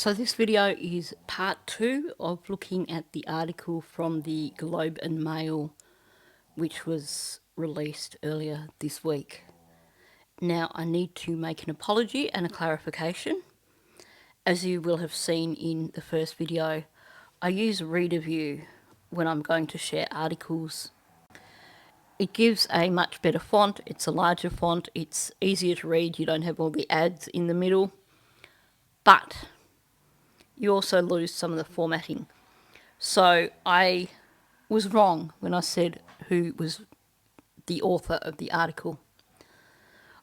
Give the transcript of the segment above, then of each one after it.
So this video is part 2 of looking at the article from the Globe and Mail, which was released earlier this week. Now I need to make an apology and a clarification. As you will have seen in the first video, I use Reader View when I'm going to share articles. It gives a much better font, it's a larger font, it's easier to read, you don't have all the ads in the middle, but you also lose some of the formatting. So I was wrong when I said who was the author of the article.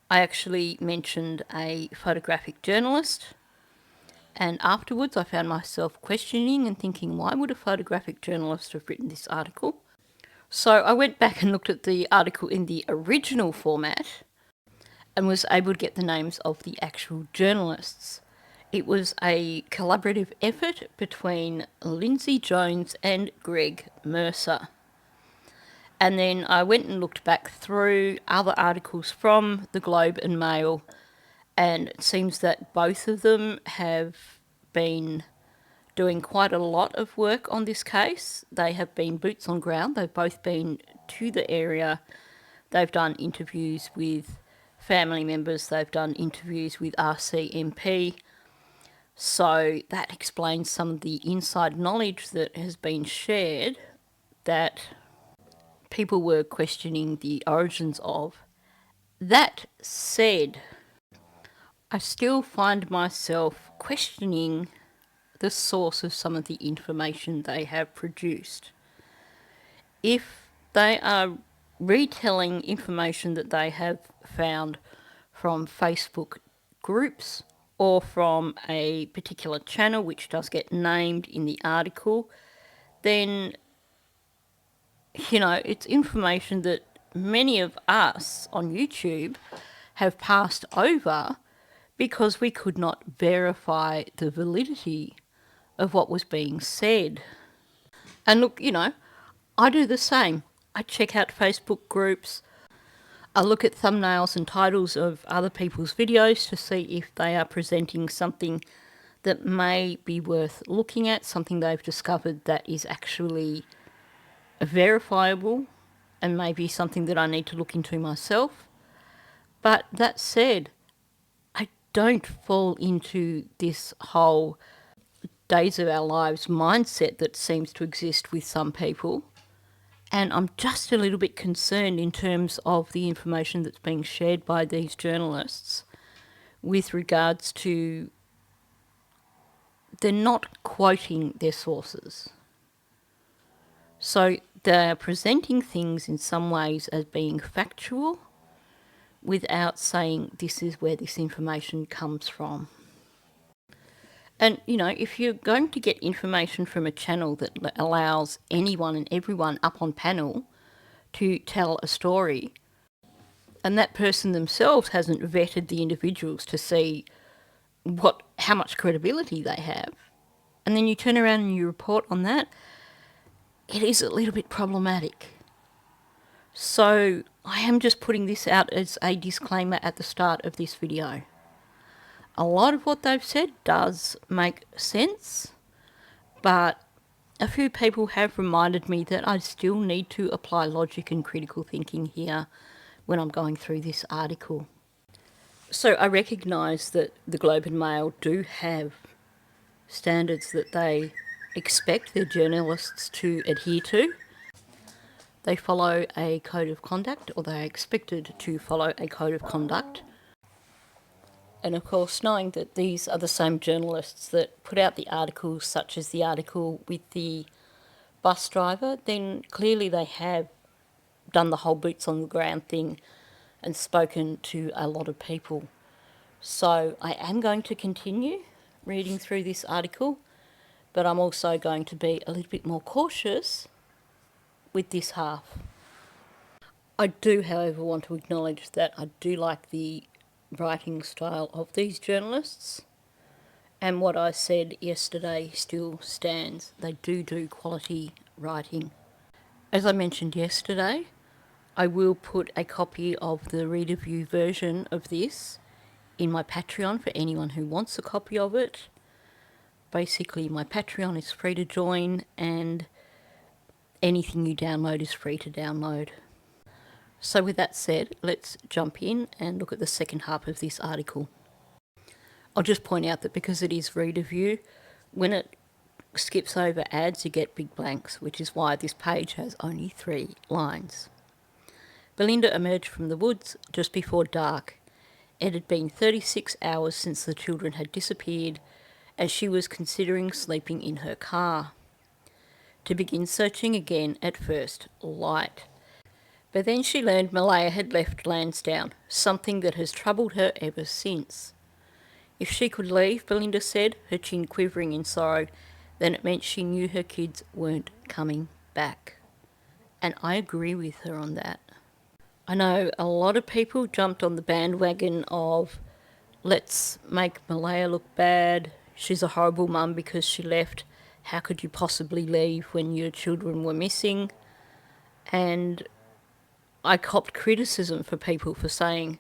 I actually mentioned a photographic journalist, and afterwards I found myself questioning and thinking, why would a photographic journalist have written this article? So I went back and looked at the article in the original format and was able to get the names of the actual journalists. It was a collaborative effort between Lindsay Jones and Greg Mercer. And then I went and looked back through other articles from the Globe and Mail, and it seems that both of them have been doing quite a lot of work on this case. They have been boots on ground. They've both been to the area. They've done interviews with family members. They've done interviews with RCMP. So that explains some of the inside knowledge that has been shared that people were questioning the origins of. That said, I still find myself questioning the source of some of the information they have produced. If they are retelling information that they have found from Facebook groups or from a particular channel which does get named in the article, then, it's information that many of us on YouTube have passed over because we could not verify the validity of what was being said. And look, I do the same. I check out Facebook groups. I look at thumbnails and titles of other people's videos to see if they are presenting something that may be worth looking at, something they've discovered that is actually verifiable and maybe something that I need to look into myself. But that said, I don't fall into this whole days of our lives mindset that seems to exist with some people. And I'm just a little bit concerned in terms of the information that's being shared by these journalists with regards to they're not quoting their sources. So they're presenting things in some ways as being factual without saying this is where this information comes from. And, if you're going to get information from a channel that allows anyone and everyone up on panel to tell a story, and that person themselves hasn't vetted the individuals to see how much credibility they have, and then you turn around and you report on that, it is a little bit problematic. So I am just putting this out as a disclaimer at the start of this video. A lot of what they've said does make sense, but a few people have reminded me that I still need to apply logic and critical thinking here when I'm going through this article. So I recognise that the Globe and Mail do have standards that they expect their journalists to adhere to. They follow a code of conduct, or they are expected to follow a code of conduct. And of course, knowing that these are the same journalists that put out the articles, such as the article with the bus driver, then clearly they have done the whole boots on the ground thing and spoken to a lot of people. So I am going to continue reading through this article, but I'm also going to be a little bit more cautious with this half. I do, however, want to acknowledge that I do like the writing style of these journalists, and what I said yesterday still stands. They do quality writing. As I mentioned yesterday, I will put a copy of the Reader View version of this in my Patreon for anyone who wants a copy of it. Basically, my Patreon is free to join and anything you download is free to download. So with that said, let's jump in and look at the second half of this article. I'll just point out that because it is reader view, when it skips over ads, you get big blanks, which is why this page has only 3 lines. Belinda emerged from the woods just before dark. It had been 36 hours since the children had disappeared, and she was considering sleeping in her car. To begin searching again at first light. But then she learned Malaya had left Lansdowne, something that has troubled her ever since. If she could leave, Belinda said, her chin quivering in sorrow, then it meant she knew her kids weren't coming back. And I agree with her on that. I know a lot of people jumped on the bandwagon of let's make Malaya look bad, she's a horrible mum because she left, how could you possibly leave when your children were missing? And I copped criticism for people for saying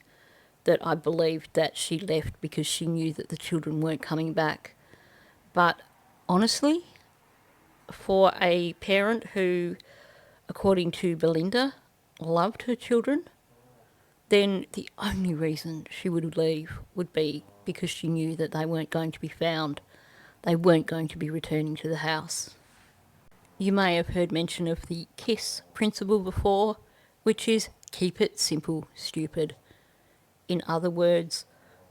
that I believed that she left because she knew that the children weren't coming back. But honestly, for a parent who, according to Belinda, loved her children, then the only reason she would leave would be because she knew that they weren't going to be found. They weren't going to be returning to the house. You may have heard mention of the KISS principle before, which is keep it simple, stupid. In other words,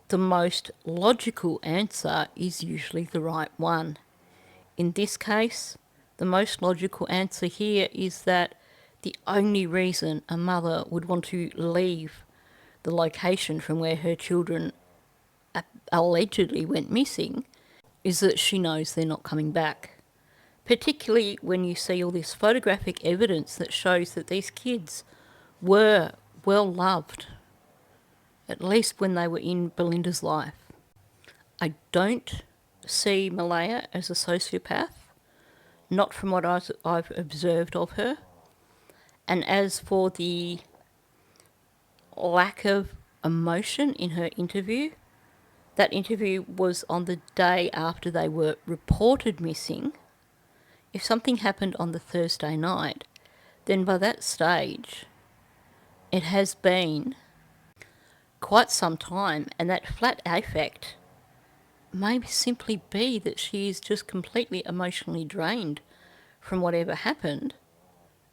the most logical answer is usually the right one. In this case, the most logical answer here is that the only reason a mother would want to leave the location from where her children allegedly went missing is that she knows they're not coming back. Particularly when you see all this photographic evidence that shows that these kids were well loved, at least when they were in Belinda's life. I don't see Malaya as a sociopath, not from what I've observed of her. And as for the lack of emotion in her interview, that interview was on the day after they were reported missing. If something happened on the Thursday night, then by that stage, it has been quite some time, and that flat affect may simply be that she is just completely emotionally drained from whatever happened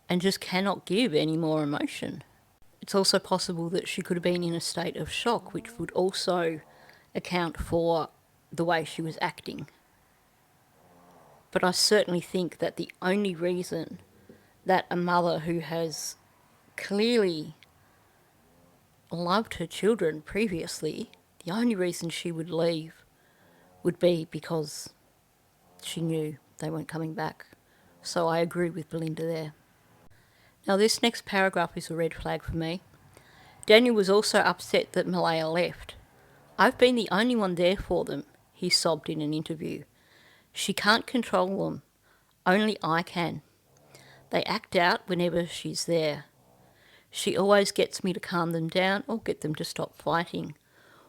and just cannot give any more emotion. It's also possible that she could have been in a state of shock, which would also account for the way she was acting. But I certainly think that the only reason that a mother who has clearly loved her children previously, the only reason she would leave would be because she knew they weren't coming back. So I agree with Belinda there. Now this next paragraph is a red flag for me. Daniel was also upset that Malaya left. I've been the only one there for them, he sobbed in an interview. She can't control them. Only I can. They act out whenever she's there. She always gets me to calm them down or get them to stop fighting,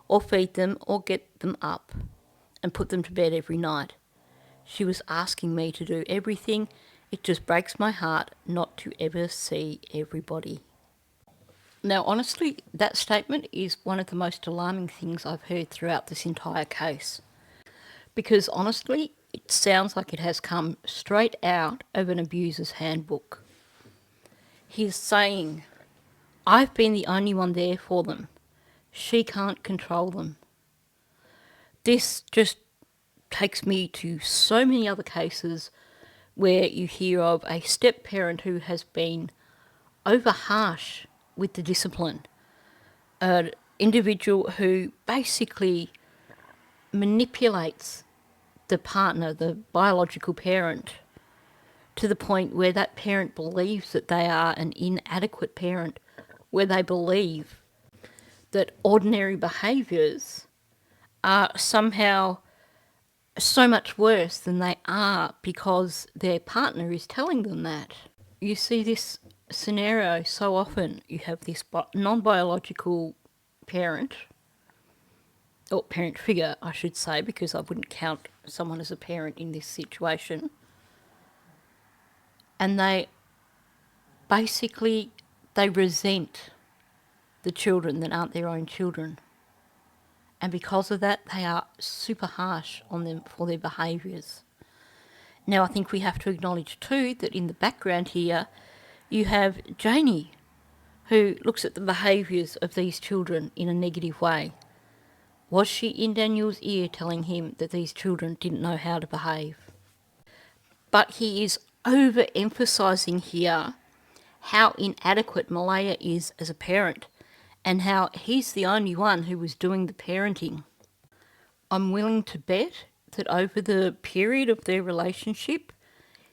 or feed them or get them up and put them to bed every night. She was asking me to do everything. It just breaks my heart not to ever see everybody. Now, honestly, that statement is one of the most alarming things I've heard throughout this entire case. Because honestly, it sounds like it has come straight out of an abuser's handbook. He's saying, I've been the only one there for them. She can't control them. This just takes me to so many other cases where you hear of a step-parent who has been over harsh with the discipline. An individual who basically manipulates the partner, the biological parent, to the point where that parent believes that they are an inadequate parent, where they believe that ordinary behaviours are somehow so much worse than they are because their partner is telling them that. You see this scenario so often. You have this non-biological parent or parent figure, I should say, because I wouldn't count someone as a parent in this situation. And they resent the children that aren't their own children. And because of that, they are super harsh on them for their behaviours. Now, I think we have to acknowledge too that in the background here, you have Janie, who looks at the behaviours of these children in a negative way. Was she in Daniel's ear telling him that these children didn't know how to behave? But he is overemphasising here how inadequate Malaya is as a parent and how he's the only one who was doing the parenting. I'm willing to bet that over the period of their relationship,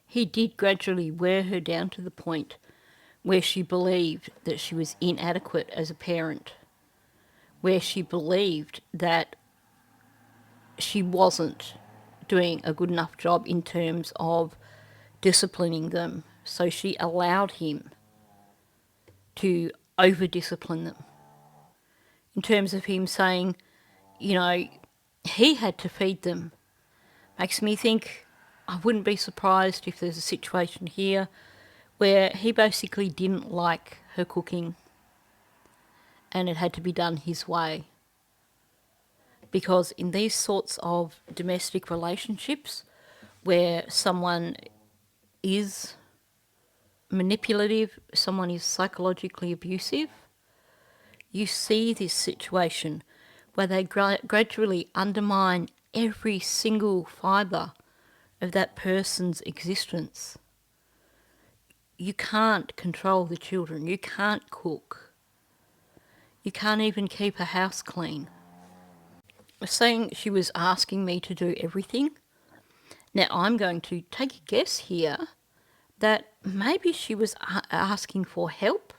he did gradually wear her down to the point where she believed that she was inadequate as a parent, where she believed that she wasn't doing a good enough job in terms of disciplining them. So she allowed him to over-discipline them. In terms of him saying, he had to feed them. Makes me think I wouldn't be surprised if there's a situation here where he basically didn't like her cooking and it had to be done his way. Because in these sorts of domestic relationships where someone is manipulative, someone is psychologically abusive, you see this situation where they gradually undermine every single fibre of that person's existence. You can't control the children. You can't cook. You can't even keep a house clean. Saying she was asking me to do everything. Now, I'm going to take a guess here that maybe she was asking for help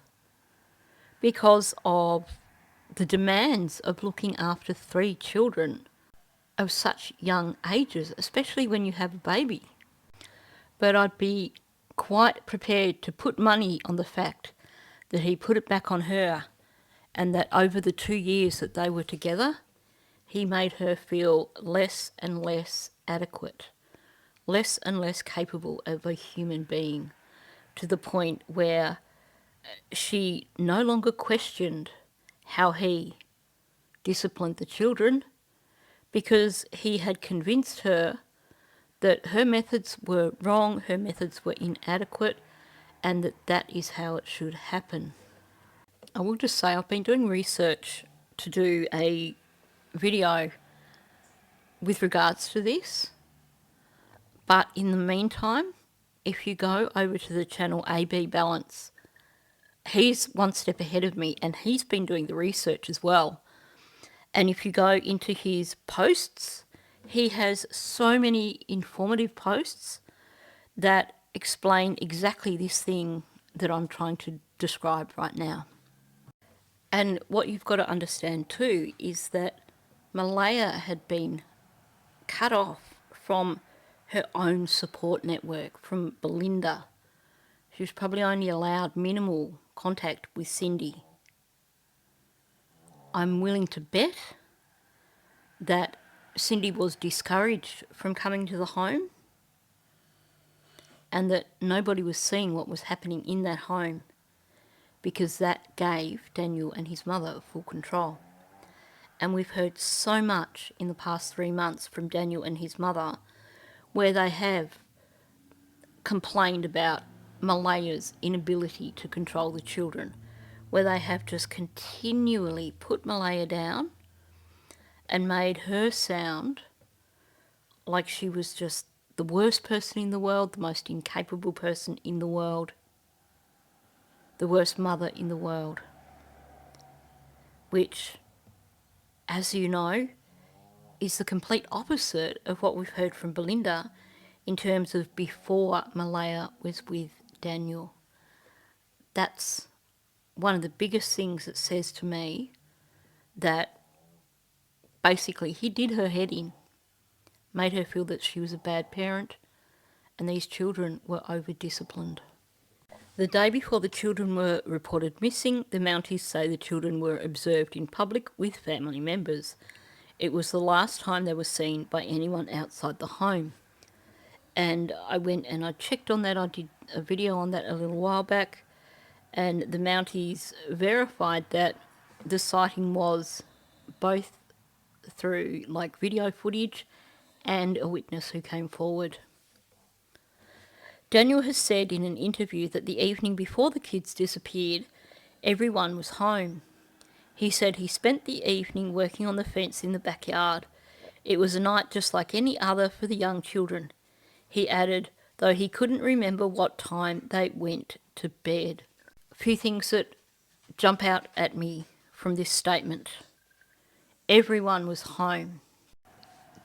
because of the demands of looking after 3 children of such young ages, especially when you have a baby. But I'd be quite prepared to put money on the fact that he put it back on her and that over the 2 years that they were together, he made her feel less and less adequate, less and less capable of a human being, to the point where she no longer questioned how he disciplined the children because he had convinced her that her methods were wrong, her methods were inadequate, and that is how it should happen. I will just say I've been doing research to do a video with regards to this, but in the meantime, if you go over to the channel AB Balance, he's one step ahead of me and he's been doing the research as well. And if you go into his posts, he has so many informative posts that explain exactly this thing that I'm trying to describe right now. And what you've got to understand too is that Malaya had been cut off from her own support network, from Belinda. She was probably only allowed minimal contact with Cindy. I'm willing to bet that Cindy was discouraged from coming to the home and that nobody was seeing what was happening in that home because that gave Daniel and his mother full control. And we've heard so much in the past 3 months from Daniel and his mother where they have complained about Malaya's inability to control the children, where they have just continually put Malaya down and made her sound like she was just the worst person in the world, the most incapable person in the world, the worst mother in the world, which, as you know, is the complete opposite of what we've heard from Belinda in terms of before Malaya was with Daniel. That's one of the biggest things that says to me that basically he did her head in, made her feel that she was a bad parent and these children were over-disciplined. The day before the children were reported missing, the Mounties say the children were observed in public with family members. It was the last time they were seen by anyone outside the home. And I went and I checked on that. I did a video on that a little while back, and the Mounties verified that the sighting was both through like video footage and a witness who came forward. Daniel has said in an interview that the evening before the kids disappeared, everyone was home. He said he spent the evening working on the fence in the backyard. It was a night just like any other for the young children. He added, though he couldn't remember what time they went to bed. A few things that jump out at me from this statement. Everyone was home.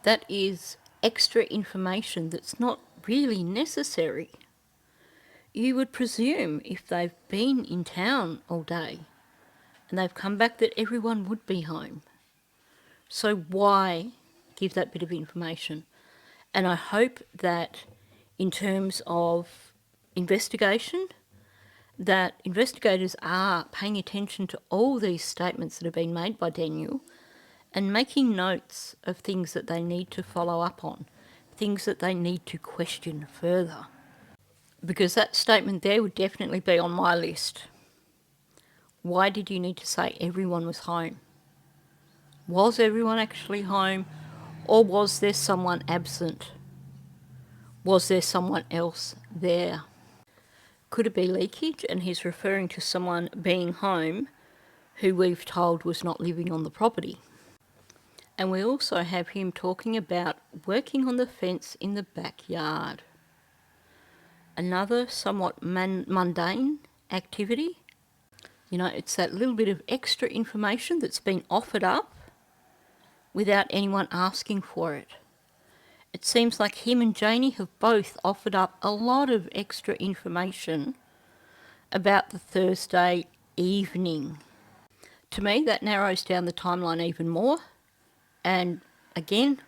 That is extra information that's not really necessary. You would presume if they've been in town all day and they've come back that everyone would be home. So why give that bit of information? And I hope that in terms of investigation, that investigators are paying attention to all these statements that have been made by Daniel and making notes of things that they need to follow up on, things that they need to question further. Because that statement there would definitely be on my list. Why did you need to say everyone was home? Was everyone actually home, or was there someone absent? Was there someone else there? Could it be leakage and he's referring to someone being home who we've told was not living on the property? And we also have him talking about working on the fence in the backyard. Another somewhat mundane activity. You know, it's that little bit of extra information that's been offered up without anyone asking for it. It seems like him and Janie have both offered up a lot of extra information about the Thursday evening. To me, that narrows down the timeline even more. And again,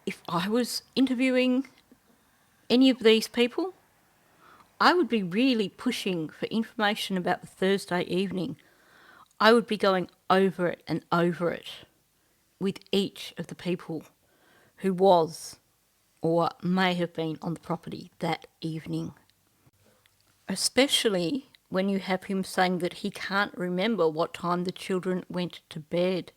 if I was interviewing any of these people, I would be really pushing for information about the Thursday evening. I would be going over it and over it with each of the people who was or may have been on the property that evening. Especially when you have him saying that he can't remember what time the children went to bed.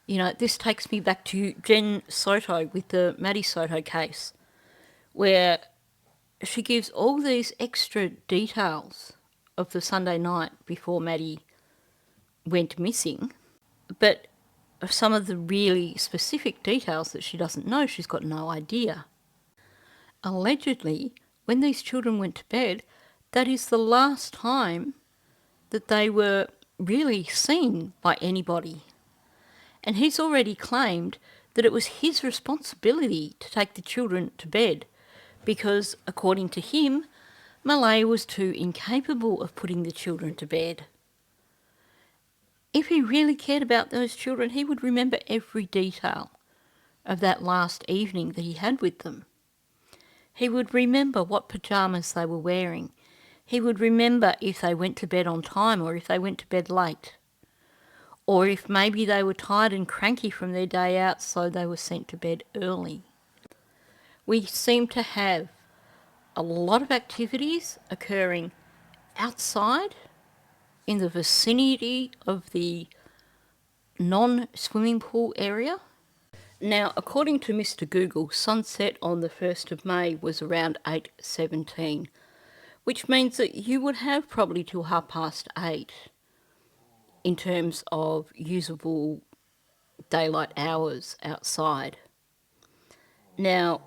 You know, this takes me back to Jen Soto with the Maddie Soto case, where she gives all these extra details of the Sunday night before Maddie went missing, but of some of the really specific details that she doesn't know, she's got no idea. Allegedly, when these children went to bed, that is the last time that they were really seen by anybody. And he's already claimed that it was his responsibility to take the children to bed because, according to him, Malaya was too incapable of putting the children to bed. If he really cared about those children, he would remember every detail of that last evening that he had with them. He would remember what pyjamas they were wearing. He would remember if they went to bed on time or if they went to bed late. Or if maybe they were tired and cranky from their day out, so they were sent to bed early. We seem to have a lot of activities occurring outside in the vicinity of the non-swimming pool area. Now, according to Mr. Google, sunset on the 1st of May was around 8:17, which means that you would have probably till 8:30 in terms of usable daylight hours outside. Now,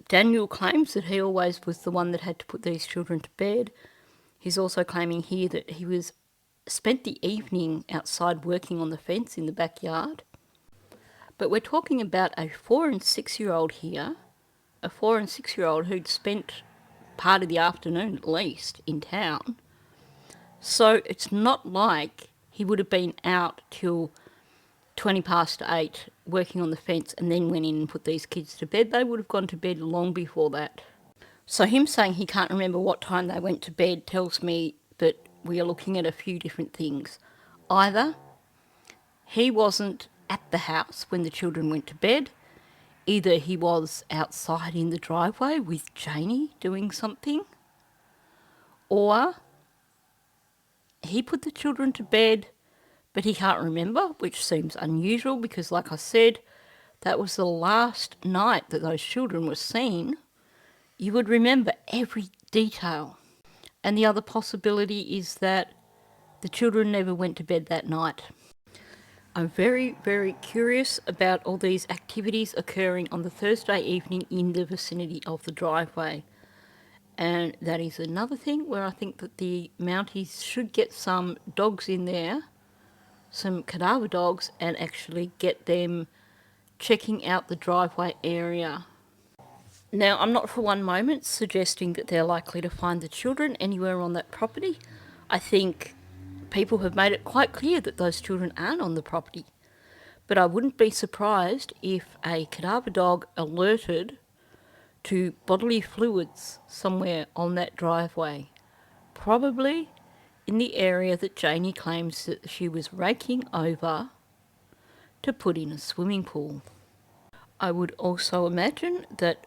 Daniel claims that he always was the one that had to put these children to bed. He's also claiming here that he spent the evening outside working on the fence in the backyard. But we're talking about a 4 and 6-year-old here, a 4 and 6-year-old who'd spent part of the afternoon at least in town. So it's not like he would have been out till 8:20 working on the fence and then went in and put these kids to bed. They would have gone to bed long before that. So him saying he can't remember what time they went to bed tells me that we are looking at a few different things. Either he wasn't at the house when the children went to bed. Either he was outside in the driveway with Janie doing something, or he put the children to bed but he can't remember, which seems unusual because, like I said, that was the last night that those children were seen. You would remember every detail. And the other possibility is that the children never went to bed that night. I'm very, very curious about all these activities occurring on the Thursday evening in the vicinity of the driveway. And that is another thing where I think that the Mounties should get some dogs in there, some cadaver dogs, and actually get them checking out the driveway area. Now, I'm not for one moment suggesting that they're likely to find the children anywhere on that property. I think people have made it quite clear that those children aren't on the property. But I wouldn't be surprised if a cadaver dog alerted to bodily fluids somewhere on that driveway. Probably in the area that Janie claims that she was raking over to put in a swimming pool. I would also imagine that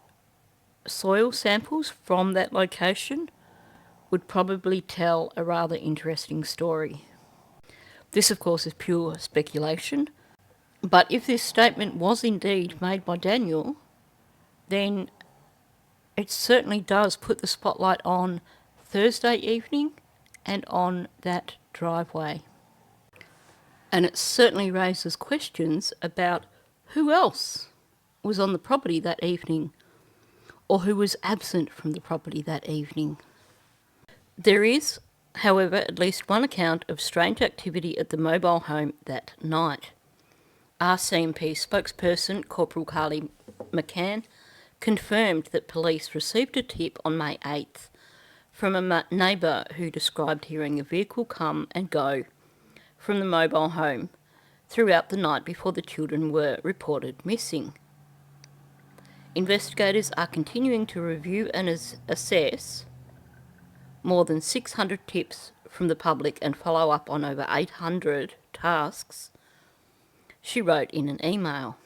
soil samples from that location would probably tell a rather interesting story. This, of course, is pure speculation, but if this statement was indeed made by Daniel, then it certainly does put the spotlight on Thursday evening and on that driveway. And it certainly raises questions about who else was on the property that evening, or who was absent from the property that evening. There is, however, at least one account of strange activity at the mobile home that night. RCMP spokesperson Corporal Carly McCann confirmed that police received a tip on May 8th from a neighbour who described hearing a vehicle come and go from the mobile home throughout the night before the children were reported missing. Investigators are continuing to review and assess more than 600 tips from the public and follow up on over 800 tasks, she wrote in an email.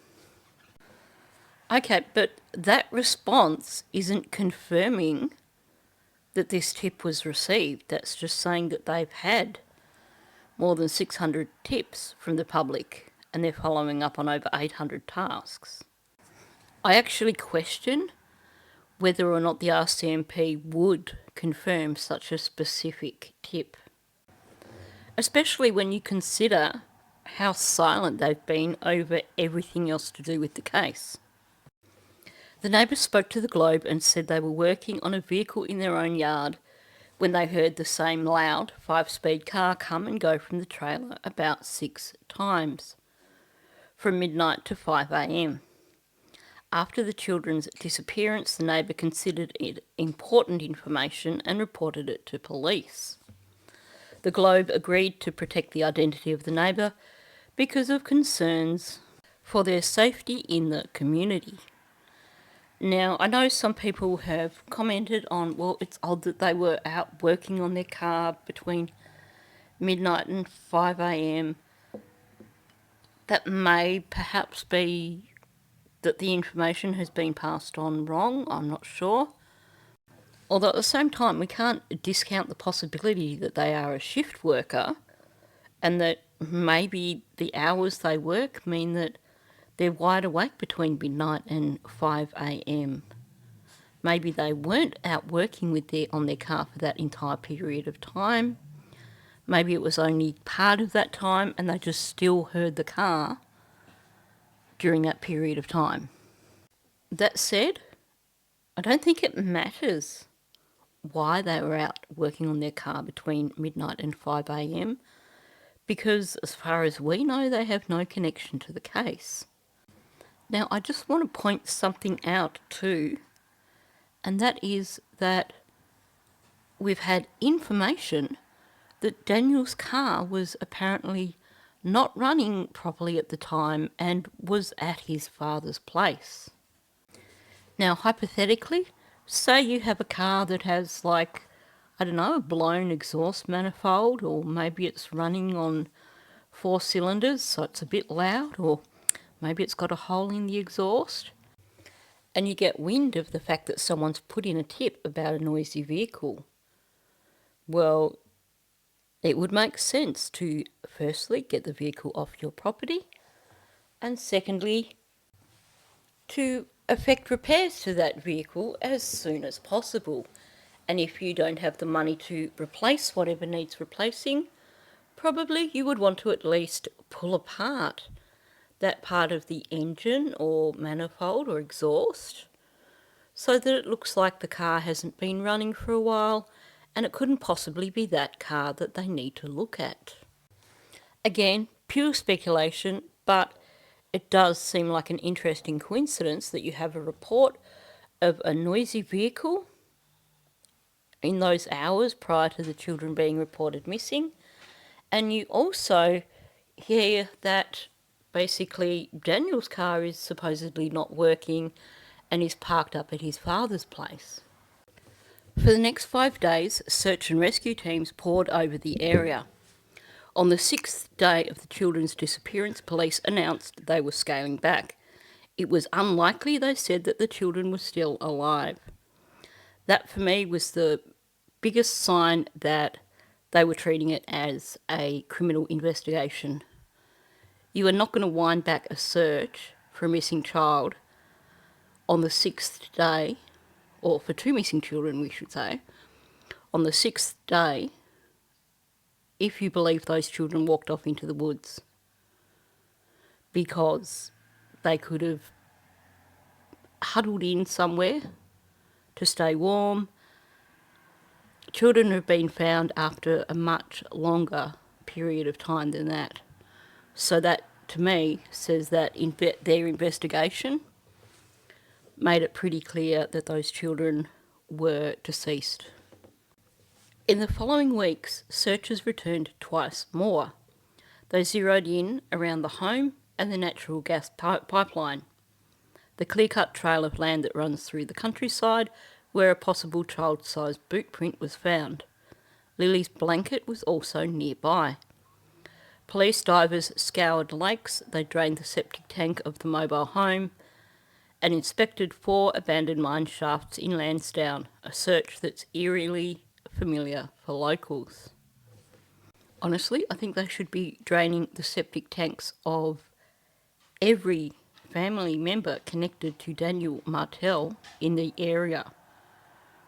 Okay, but that response isn't confirming that this tip was received. That's just saying that they've had more than 600 tips from the public and they're following up on over 800 tasks. I actually question whether or not the RCMP would confirm such a specific tip, especially when you consider how silent they've been over everything else to do with the case. The neighbours spoke to the Globe and said they were working on a vehicle in their own yard when they heard the same loud 5-speed car come and go from the trailer about 6 times, from midnight to 5 a.m. After the children's disappearance, the neighbour considered it important information and reported it to police. The Globe agreed to protect the identity of the neighbour because of concerns for their safety in the community. Now, I know some people have commented on, well, it's odd that they were out working on their car between midnight and 5 a.m. That may perhaps be that the information has been passed on wrong, I'm not sure. Although at the same time, we can't discount the possibility that they are a shift worker and that maybe the hours they work mean that they're wide awake between midnight and 5 a.m. Maybe they weren't out working on their car for that entire period of time. Maybe it was only part of that time and they just still heard the car during that period of time. That said, I don't think it matters why they were out working on their car between midnight and 5 a.m. because as far as we know, they have no connection to the case. Now, I just want to point something out too, and that is that we've had information that Daniel's car was apparently not running properly at the time and was at his father's place. Now, hypothetically, say you have a car that has a blown exhaust manifold, or maybe it's running on 4 cylinders, so it's a bit loud, or maybe it's got a hole in the exhaust. And you get wind of the fact that someone's put in a tip about a noisy vehicle. Well, it would make sense to firstly get the vehicle off your property, and secondly to effect repairs to that vehicle as soon as possible. And if you don't have the money to replace whatever needs replacing, probably you would want to at least pull apart that part of the engine or manifold or exhaust so that it looks like the car hasn't been running for a while and it couldn't possibly be that car that they need to look at. Again, pure speculation, but it does seem like an interesting coincidence that you have a report of a noisy vehicle in those hours prior to the children being reported missing, and you also hear that basically Daniel's car is supposedly not working and is parked up at his father's place. For the next 5 days, search and rescue teams poured over the area. On the 6th day of the children's disappearance, police announced they were scaling back. It was unlikely, they said, that the children were still alive. That for me was the biggest sign that they were treating it as a criminal investigation. You are not going to wind back a search for a missing child on the 6th day, or for 2 missing children, we should say, on the 6th day, if you believe those children walked off into the woods, because they could have huddled in somewhere to stay warm. Children have been found after a much longer period of time than that. So that, to me, says that their investigation made it pretty clear that those children were deceased. In the following weeks, searchers returned twice more. They zeroed in around the home and the natural gas pipeline, the clear-cut trail of land that runs through the countryside where a possible child-sized boot print was found. Lily's blanket was also nearby. Police divers scoured lakes, they drained the septic tank of the mobile home and inspected 4 abandoned mine shafts in Lansdowne, a search that's eerily familiar for locals. Honestly, I think they should be draining the septic tanks of every family member connected to Daniel Martel in the area.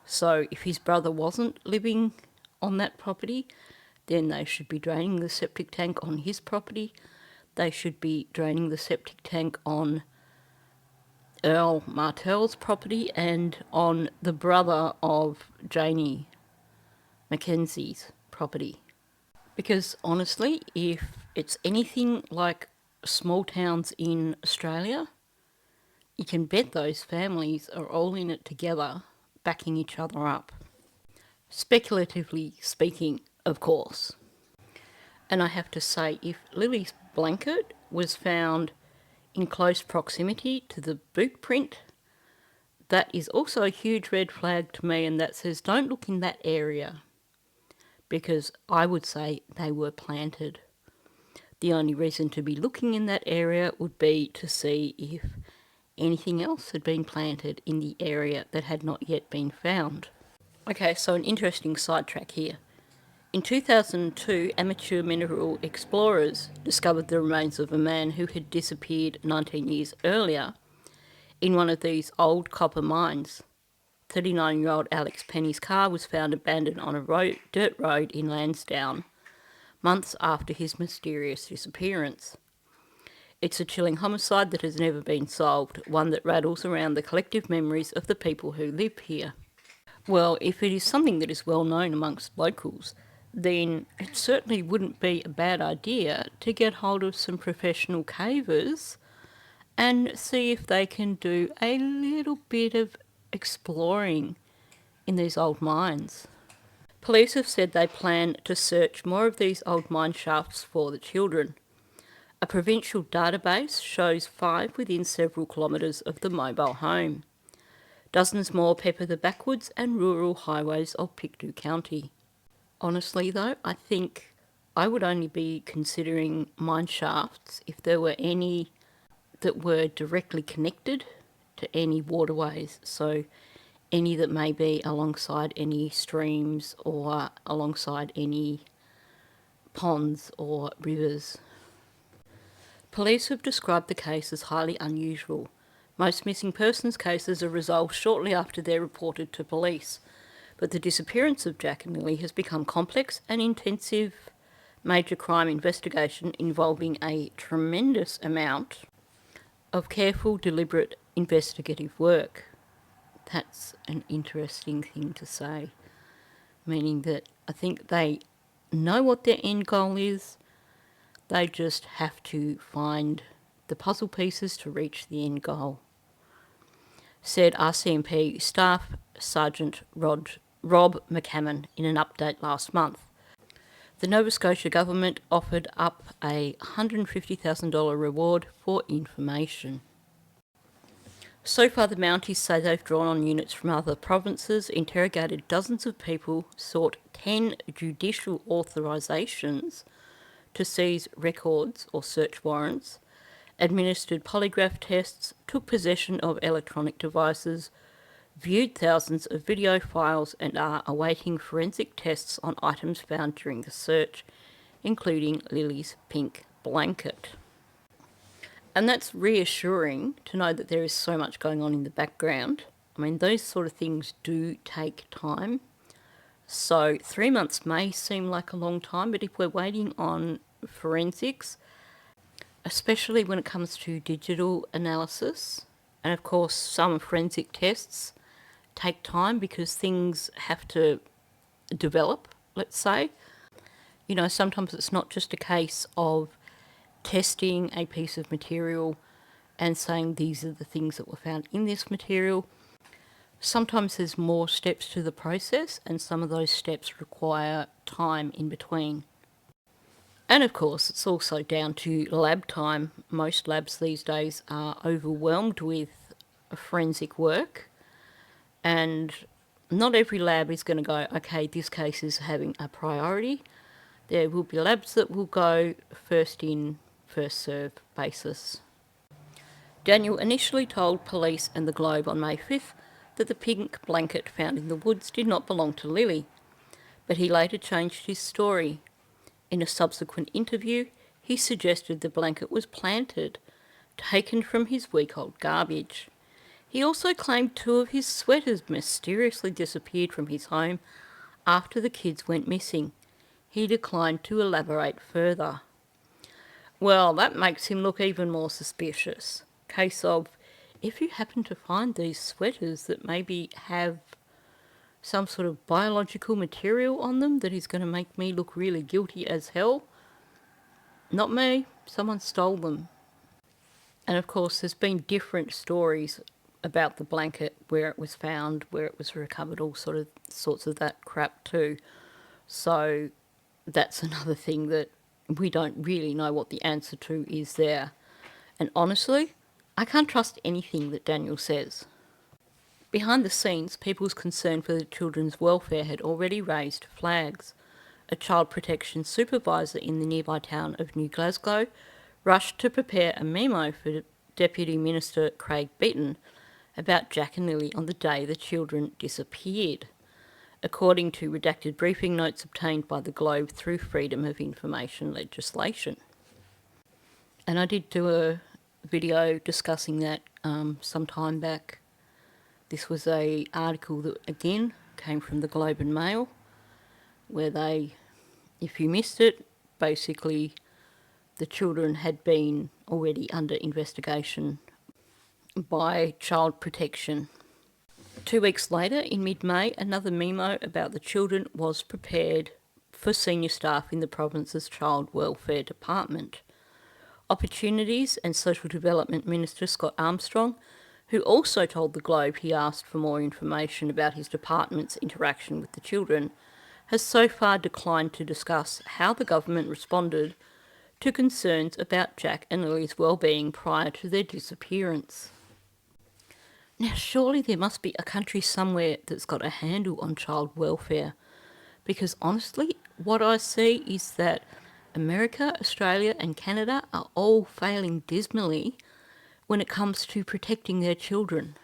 So if his brother wasn't living on that property, then they should be draining the septic tank on his property. They should be draining the septic tank on Earl Martel's property and on the brother of Janie Mackenzie's property. Because honestly, if it's anything like small towns in Australia, you can bet those families are all in it together, backing each other up. Speculatively speaking, of course. And I have to say, if Lily's blanket was found in close proximity to the boot print, that is also a huge red flag to me, and that says don't look in that area, because I would say they were planted. The only reason to be looking in that area would be to see if anything else had been planted in the area that had not yet been found. Okay, so an interesting sidetrack here. In 2002, amateur mineral explorers discovered the remains of a man who had disappeared 19 years earlier in one of these old copper mines. 39-year-old Alex Penny's car was found abandoned on a dirt road in Lansdowne months after his mysterious disappearance. It's a chilling homicide that has never been solved, one that rattles around the collective memories of the people who live here. Well, if it is something that is well known amongst locals, then it certainly wouldn't be a bad idea to get hold of some professional cavers and see if they can do a little bit of exploring in these old mines. Police have said they plan to search more of these old mine shafts for the children. A provincial database shows 5 within several kilometres of the mobile home. Dozens more pepper the backwoods and rural highways of Pictou County. Honestly though, I think I would only be considering mine shafts if there were any that were directly connected to any waterways. So any that may be alongside any streams or alongside any ponds or rivers. Police have described the case as highly unusual. Most missing persons cases are resolved shortly after they're reported to police, but the disappearance of Jack and Lily has become complex and intensive major crime investigation involving a tremendous amount of careful, deliberate investigative work. That's an interesting thing to say, meaning that I think they know what their end goal is. They just have to find the puzzle pieces to reach the end goal, said RCMP Staff Sergeant Rob McCammon in an update last month. The Nova Scotia government offered up a $150,000 reward for information. So far, the Mounties say they've drawn on units from other provinces, interrogated dozens of people, sought 10 judicial authorisations to seize records or search warrants, administered polygraph tests, took possession of electronic devices, viewed thousands of video files and are awaiting forensic tests on items found during the search, including Lily's pink blanket. And that's reassuring to know that there is so much going on in the background. I mean, those sort of things do take time. So 3 months may seem like a long time, but if we're waiting on forensics, especially when it comes to digital analysis, and of course some forensic tests take time because things have to develop, let's say. You know, sometimes it's not just a case of testing a piece of material and saying these are the things that were found in this material. Sometimes there's more steps to the process, and some of those steps require time in between. And of course, it's also down to lab time. Most labs these days are overwhelmed with forensic work, and not every lab is going to go, okay, this case is having a priority. There will be labs that will go first in, first served basis. Daniel initially told police and the Globe on May 5th that the pink blanket found in the woods did not belong to Lily, but he later changed his story. In a subsequent interview, he suggested the blanket was planted, taken from his week-old garbage. He also claimed 2 of his sweaters mysteriously disappeared from his home after the kids went missing. He declined to elaborate further. Well, that makes him look even more suspicious. Case of, if you happen to find these sweaters that maybe have some sort of biological material on them that is going to make me look really guilty as hell, not me, someone stole them. And of course, there's been different stories about the blanket, where it was found, where it was recovered, all sorts of that crap too. So that's another thing that we don't really know what the answer to is there. And honestly, I can't trust anything that Daniel says. Behind the scenes, people's concern for the children's welfare had already raised flags. A child protection supervisor in the nearby town of New Glasgow rushed to prepare a memo for Deputy Minister Craig Beaton about Jack and Lily on the day the children disappeared, according to redacted briefing notes obtained by the Globe through Freedom of Information legislation. And I did do a video discussing that some time back. This was an article that, again, came from the Globe and Mail, where they, if you missed it, basically the children had been already under investigation by Child Protection. 2 weeks later, in mid-May, another memo about the children was prepared for senior staff in the province's Child Welfare Department. Opportunities and Social Development Minister Scott Armstrong, who also told the Globe he asked for more information about his department's interaction with the children, has so far declined to discuss how the government responded to concerns about Jack and Lily's well-being prior to their disappearance. Now, surely there must be a country somewhere that's got a handle on child welfare, because honestly, what I see is that America, Australia and Canada are all failing dismally when it comes to protecting their children.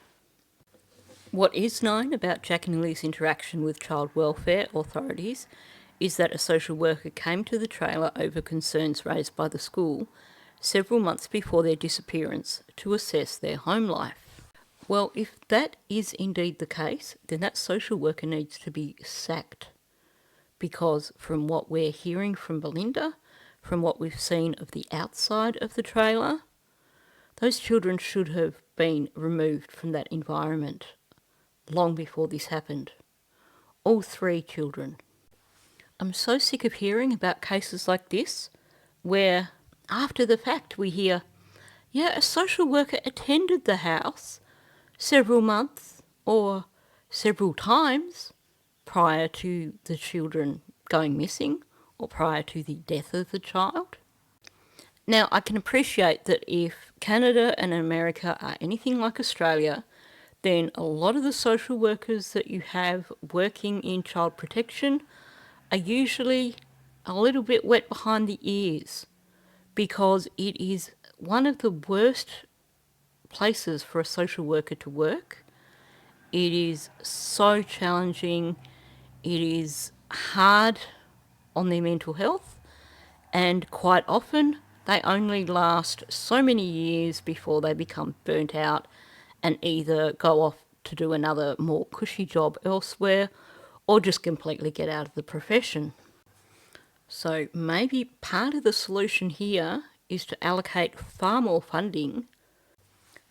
What is known about Jack and Lily's interaction with child welfare authorities is that a social worker came to the trailer over concerns raised by the school several months before their disappearance to assess their home life. Well, if that is indeed the case, then that social worker needs to be sacked. Because from what we're hearing from Belinda, from what we've seen of the outside of the trailer, those children should have been removed from that environment long before this happened. All 3 children. I'm so sick of hearing about cases like this where after the fact we hear, yeah, a social worker attended the house several months or several times prior to the children going missing or prior to the death of the child. Now, I can appreciate that if Canada and America are anything like Australia, then a lot of the social workers that you have working in child protection are usually a little bit wet behind the ears because it is one of the worst places for a social worker to work. It is so challenging. It is hard on their mental health, and quite often they only last so many years before they become burnt out and either go off to do another more cushy job elsewhere or just completely get out of the profession. So maybe part of the solution here is to allocate far more funding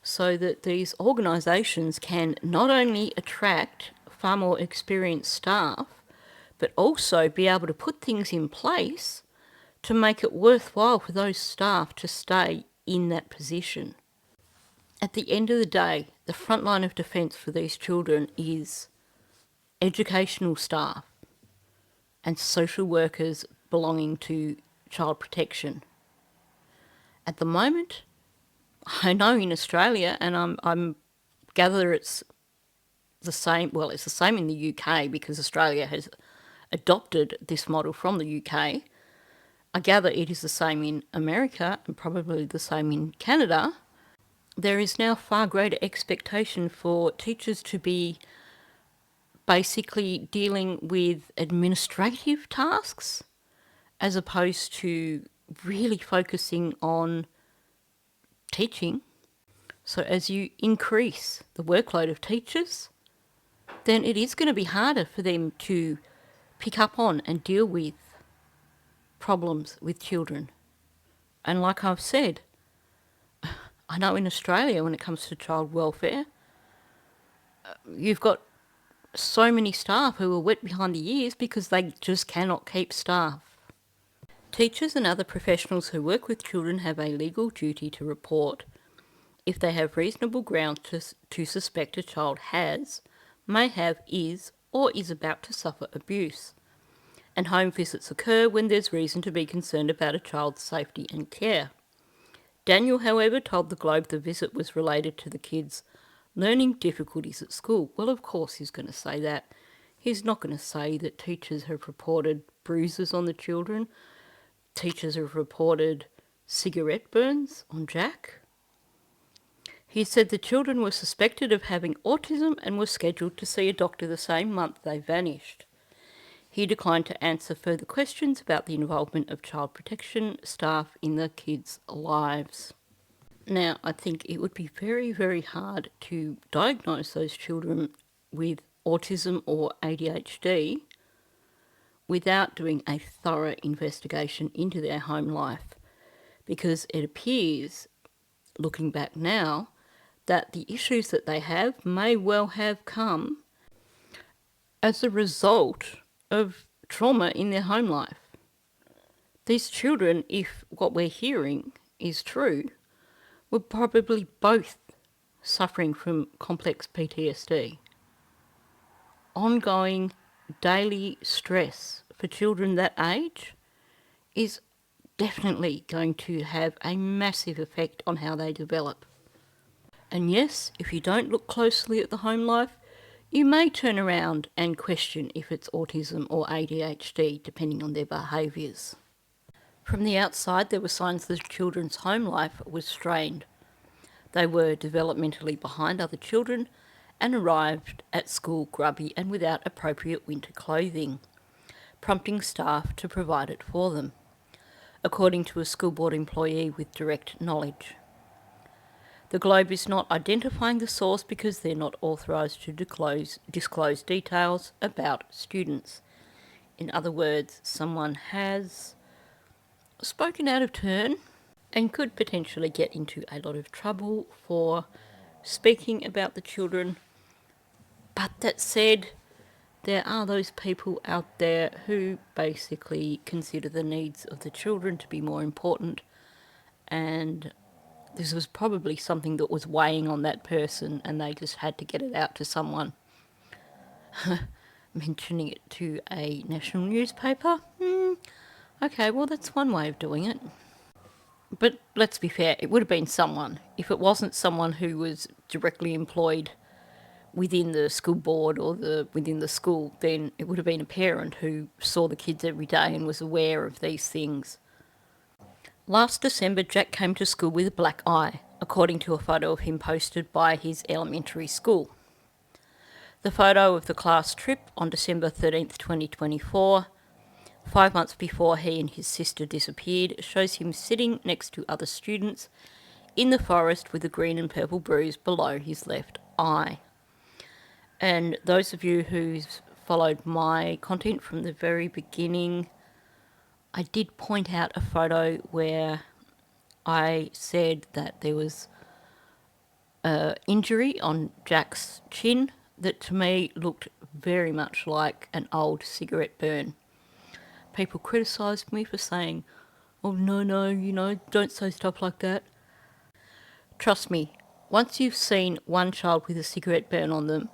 so that these organisations can not only attract far more experienced staff, but also be able to put things in place to make it worthwhile for those staff to stay in that position. At the end of the day, the front line of defence for these children is educational staff and social workers belonging to child protection. At the moment, I know in Australia, and I'm gather it's the same. Well, it's the same in the UK because Australia has adopted this model from the UK. I gather it is the same in America and probably the same in Canada. There is now far greater expectation for teachers to be basically dealing with administrative tasks as opposed to really focusing on teaching. So as you increase the workload of teachers, then it is going to be harder for them to pick up on and deal with problems with children. And like I've said, I know in Australia when it comes to child welfare, you've got so many staff who are wet behind the ears because they just cannot keep staff. Teachers and other professionals who work with children have a legal duty to report if they have reasonable grounds to suspect a child has, may have, is, or is about to suffer abuse. And home visits occur when there's reason to be concerned about a child's safety and care. Daniel, however, told the Globe the visit was related to the kids' learning difficulties at school. Well, of course he's going to say that. He's not going to say that teachers have reported bruises on the children. Teachers have reported cigarette burns on Jack. He said the children were suspected of having autism and were scheduled to see a doctor the same month they vanished. He declined to answer further questions about the involvement of child protection staff in the kids' lives. Now, I think it would be very, very hard to diagnose those children with autism or ADHD without doing a thorough investigation into their home life, because it appears, looking back now, that the issues that they have may well have come as a result of trauma in their home life. These children, if what we're hearing is true, were probably both suffering from complex PTSD. Ongoing daily stress for children that age is definitely going to have a massive effect on how they develop. And yes, if you don't look closely at the home life, you may turn around and question if it's autism or ADHD, depending on their behaviours. From the outside, there were signs the children's home life was strained. They were developmentally behind other children and arrived at school grubby and without appropriate winter clothing, prompting staff to provide it for them, according to a school board employee with direct knowledge. The Globe is not identifying the source because they're not authorised to disclose details about students. In other words, someone has spoken out of turn and could potentially get into a lot of trouble for speaking about the children. But that said, there are those people out there who basically consider the needs of the children to be more important, and this was probably something that was weighing on that person and they just had to get it out to someone. Mentioning it to a national newspaper? Okay, well, that's one way of doing it. But let's be fair, it would have been someone. If it wasn't someone who was directly employed within the school board or within the school, then it would have been a parent who saw the kids every day and was aware of these things. Last December, Jack came to school with a black eye, according to a photo of him posted by his elementary school. The photo of the class trip on December 13th, 2024, 5 months before he and his sister disappeared, shows him sitting next to other students in the forest with a green and purple bruise below his left eye. And those of you who've followed my content from the very beginning, I did point out a photo where I said that there was an injury on Jack's chin that to me looked very much like an old cigarette burn. People criticised me for saying, oh no, don't say stuff like that. Trust me, once you've seen one child with a cigarette burn on them,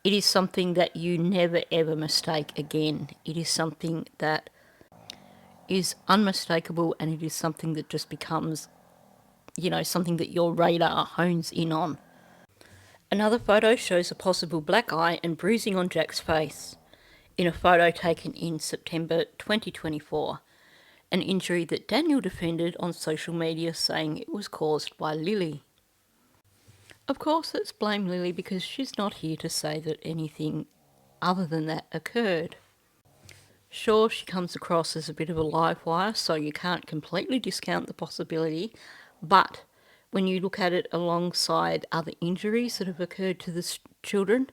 it is something that you never ever mistake again. It is something that is unmistakable, and it is something that just becomes, something that your radar hones in on. Another photo shows a possible black eye and bruising on Jack's face in a photo taken in September 2024, an injury that Daniel defended on social media, saying it was caused by Lily. Of course, let's blame Lily because she's not here to say that anything other than that occurred. Sure, she comes across as a bit of a live wire, so you can't completely discount the possibility, but when you look at it alongside other injuries that have occurred to the children,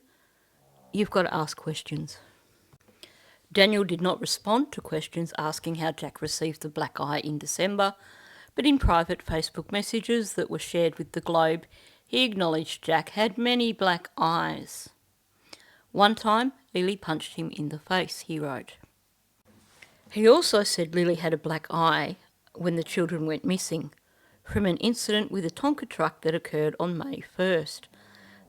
you've got to ask questions. Daniel did not respond to questions asking how Jack received the black eye in December, but in private Facebook messages that were shared with the Globe, he acknowledged Jack had many black eyes. One time, Lily punched him in the face, he wrote. He also said Lily had a black eye when the children went missing, from an incident with a Tonka truck that occurred on May 1st,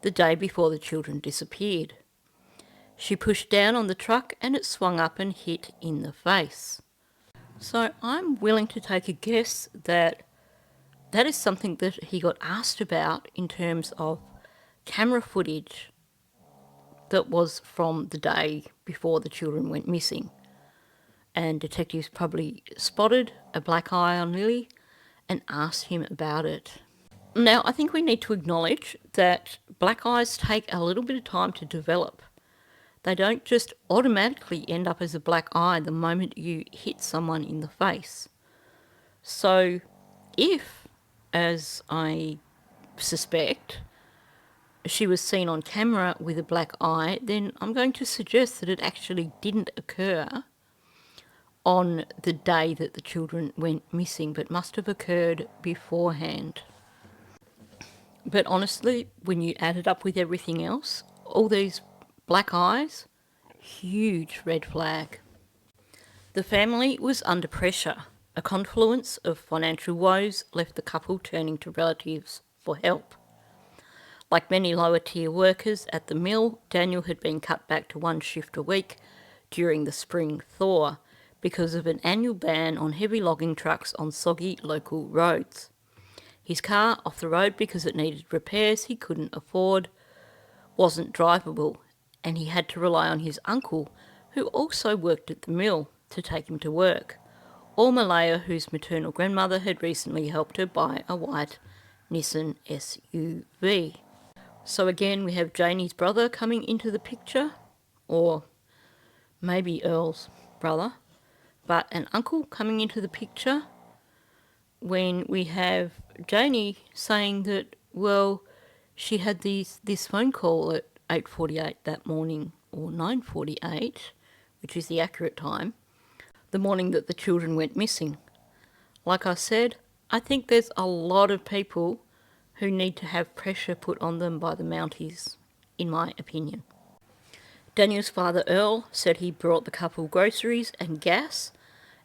the day before the children disappeared. She pushed down on the truck and it swung up and hit in the face. So I'm willing to take a guess that that is something that he got asked about in terms of camera footage that was from the day before the children went missing. And detectives probably spotted a black eye on Lily and asked him about it. Now, I think we need to acknowledge that black eyes take a little bit of time to develop. They don't just automatically end up as a black eye the moment you hit someone in the face. So if, as I suspect, she was seen on camera with a black eye, then I'm going to suggest that it actually didn't occur on the day that the children went missing, but must have occurred beforehand. But honestly, when you add it up with everything else, all these black eyes, huge red flag. The family was under pressure. A confluence of financial woes left the couple turning to relatives for help. Like many lower tier workers at the mill, Daniel had been cut back to one shift a week during the spring thaw because of an annual ban on heavy logging trucks on soggy local roads. His car off the road because it needed repairs he couldn't afford, wasn't drivable, and he had to rely on his uncle, who also worked at the mill, to take him to work, or Malaya, whose maternal grandmother had recently helped her buy a white Nissan SUV. So again, we have Janie's brother coming into the picture, or maybe Earl's brother, but an uncle coming into the picture when we have Janie saying that, well, she had this phone call at 8:48 that morning, or 9:48, which is the accurate time, the morning that the children went missing. Like I said, I think there's a lot of people who need to have pressure put on them by the Mounties, in my opinion. Daniel's father, Earl, said he brought the couple groceries and gas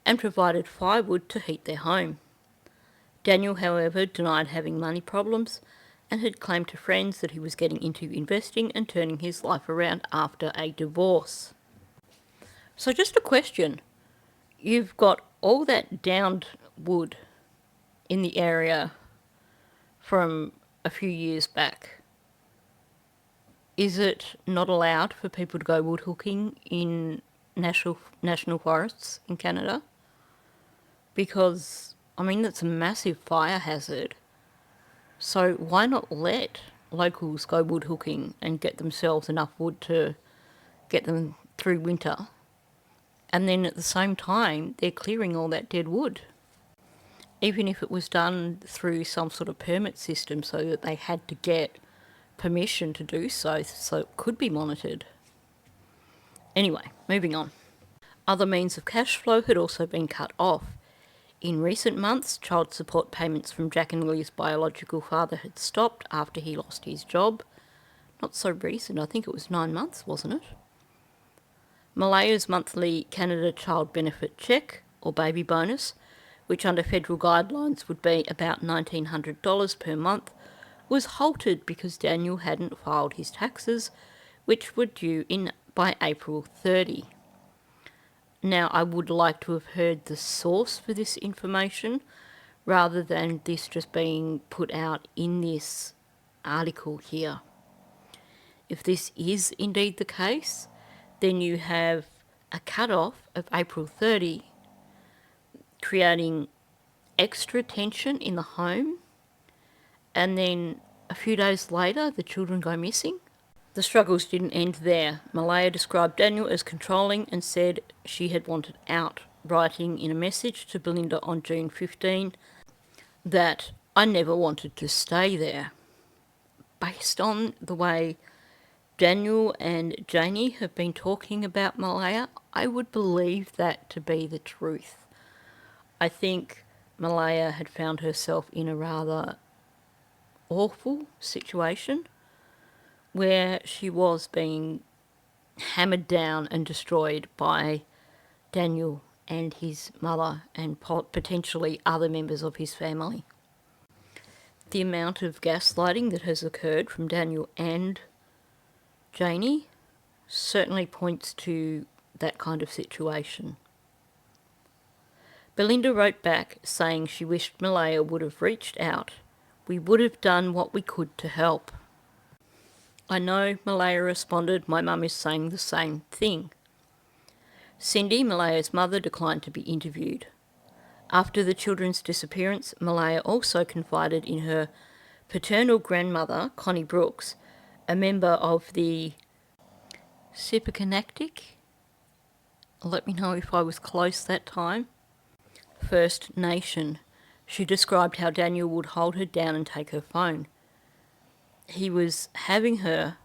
and provided firewood to heat their home. Daniel, however, denied having money problems and had claimed to friends that he was getting into investing and turning his life around after a divorce. So just a question. You've got all that downed wood in the area from a few years back. Is it not allowed for people to go woodhooking in national forests in Canada? Because, I mean, that's a massive fire hazard. So why not let locals go woodhooking and get themselves enough wood to get them through winter? And then at the same time, they're clearing all that dead wood. Even if it was done through some sort of permit system so that they had to get permission to do so it could be monitored. Anyway, moving on. Other means of cash flow had also been cut off. In recent months, child support payments from Jack and Lily's biological father had stopped after he lost his job. Not so recent, I think it was 9 months, wasn't it? Malaya's monthly Canada Child Benefit Check, or baby bonus, which under federal guidelines would be about $1,900 per month, was halted because Daniel hadn't filed his taxes, which were due by April 30. Now, I would like to have heard the source for this information rather than this just being put out in this article here. If this is indeed the case, then you have a cut-off of April 30, creating extra tension in the home, and then a few days later the children go missing. The struggles didn't end there. Malaya described Daniel as controlling and said she had wanted out, writing in a message to Belinda on June 15 that I never wanted to stay there. Based on the way Daniel and Janie have been talking about Malaya, I would believe that to be the truth. I think Malaya had found herself in a rather awful situation where she was being hammered down and destroyed by Daniel and his mother and potentially other members of his family. The amount of gaslighting that has occurred from Daniel and Janie certainly points to that kind of situation. Belinda wrote back saying she wished Malaya would have reached out. We would have done what we could to help. I know, Malaya responded, my mum is saying the same thing. Cindy, Malaya's mother, declined to be interviewed. After the children's disappearance, Malaya also confided in her paternal grandmother, Connie Brooks, a member of the Sipakanaktik, let me know if I was close that time, First Nation. She described how Daniel would hold her down and take her phone. He was having her,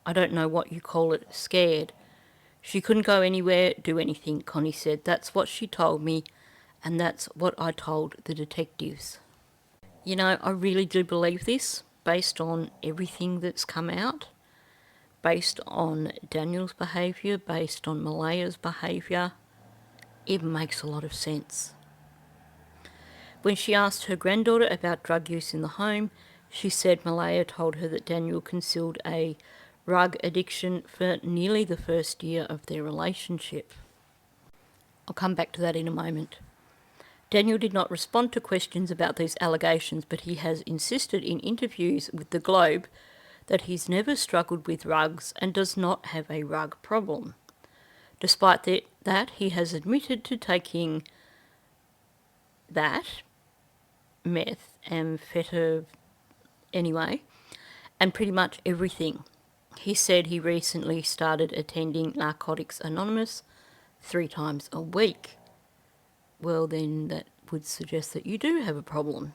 I don't know what you call it, scared. She couldn't go anywhere, do anything, Connie said. That's what she told me, and that's what I told the detectives. You know, I really do believe this, based on everything that's come out, based on Daniel's behaviour, based on Malaya's behaviour. It makes a lot of sense. When she asked her granddaughter about drug use in the home, she said Malaya told her that Daniel concealed a rug addiction for nearly the first year of their relationship. I'll come back to that in a moment. Daniel did not respond to questions about these allegations, but he has insisted in interviews with The Globe that he's never struggled with rugs and does not have a rug problem. Despite that, he has admitted to taking that, meth, anyway, and pretty much everything. He said he recently started attending Narcotics Anonymous 3 times a week. Well, then that would suggest that you do have a problem.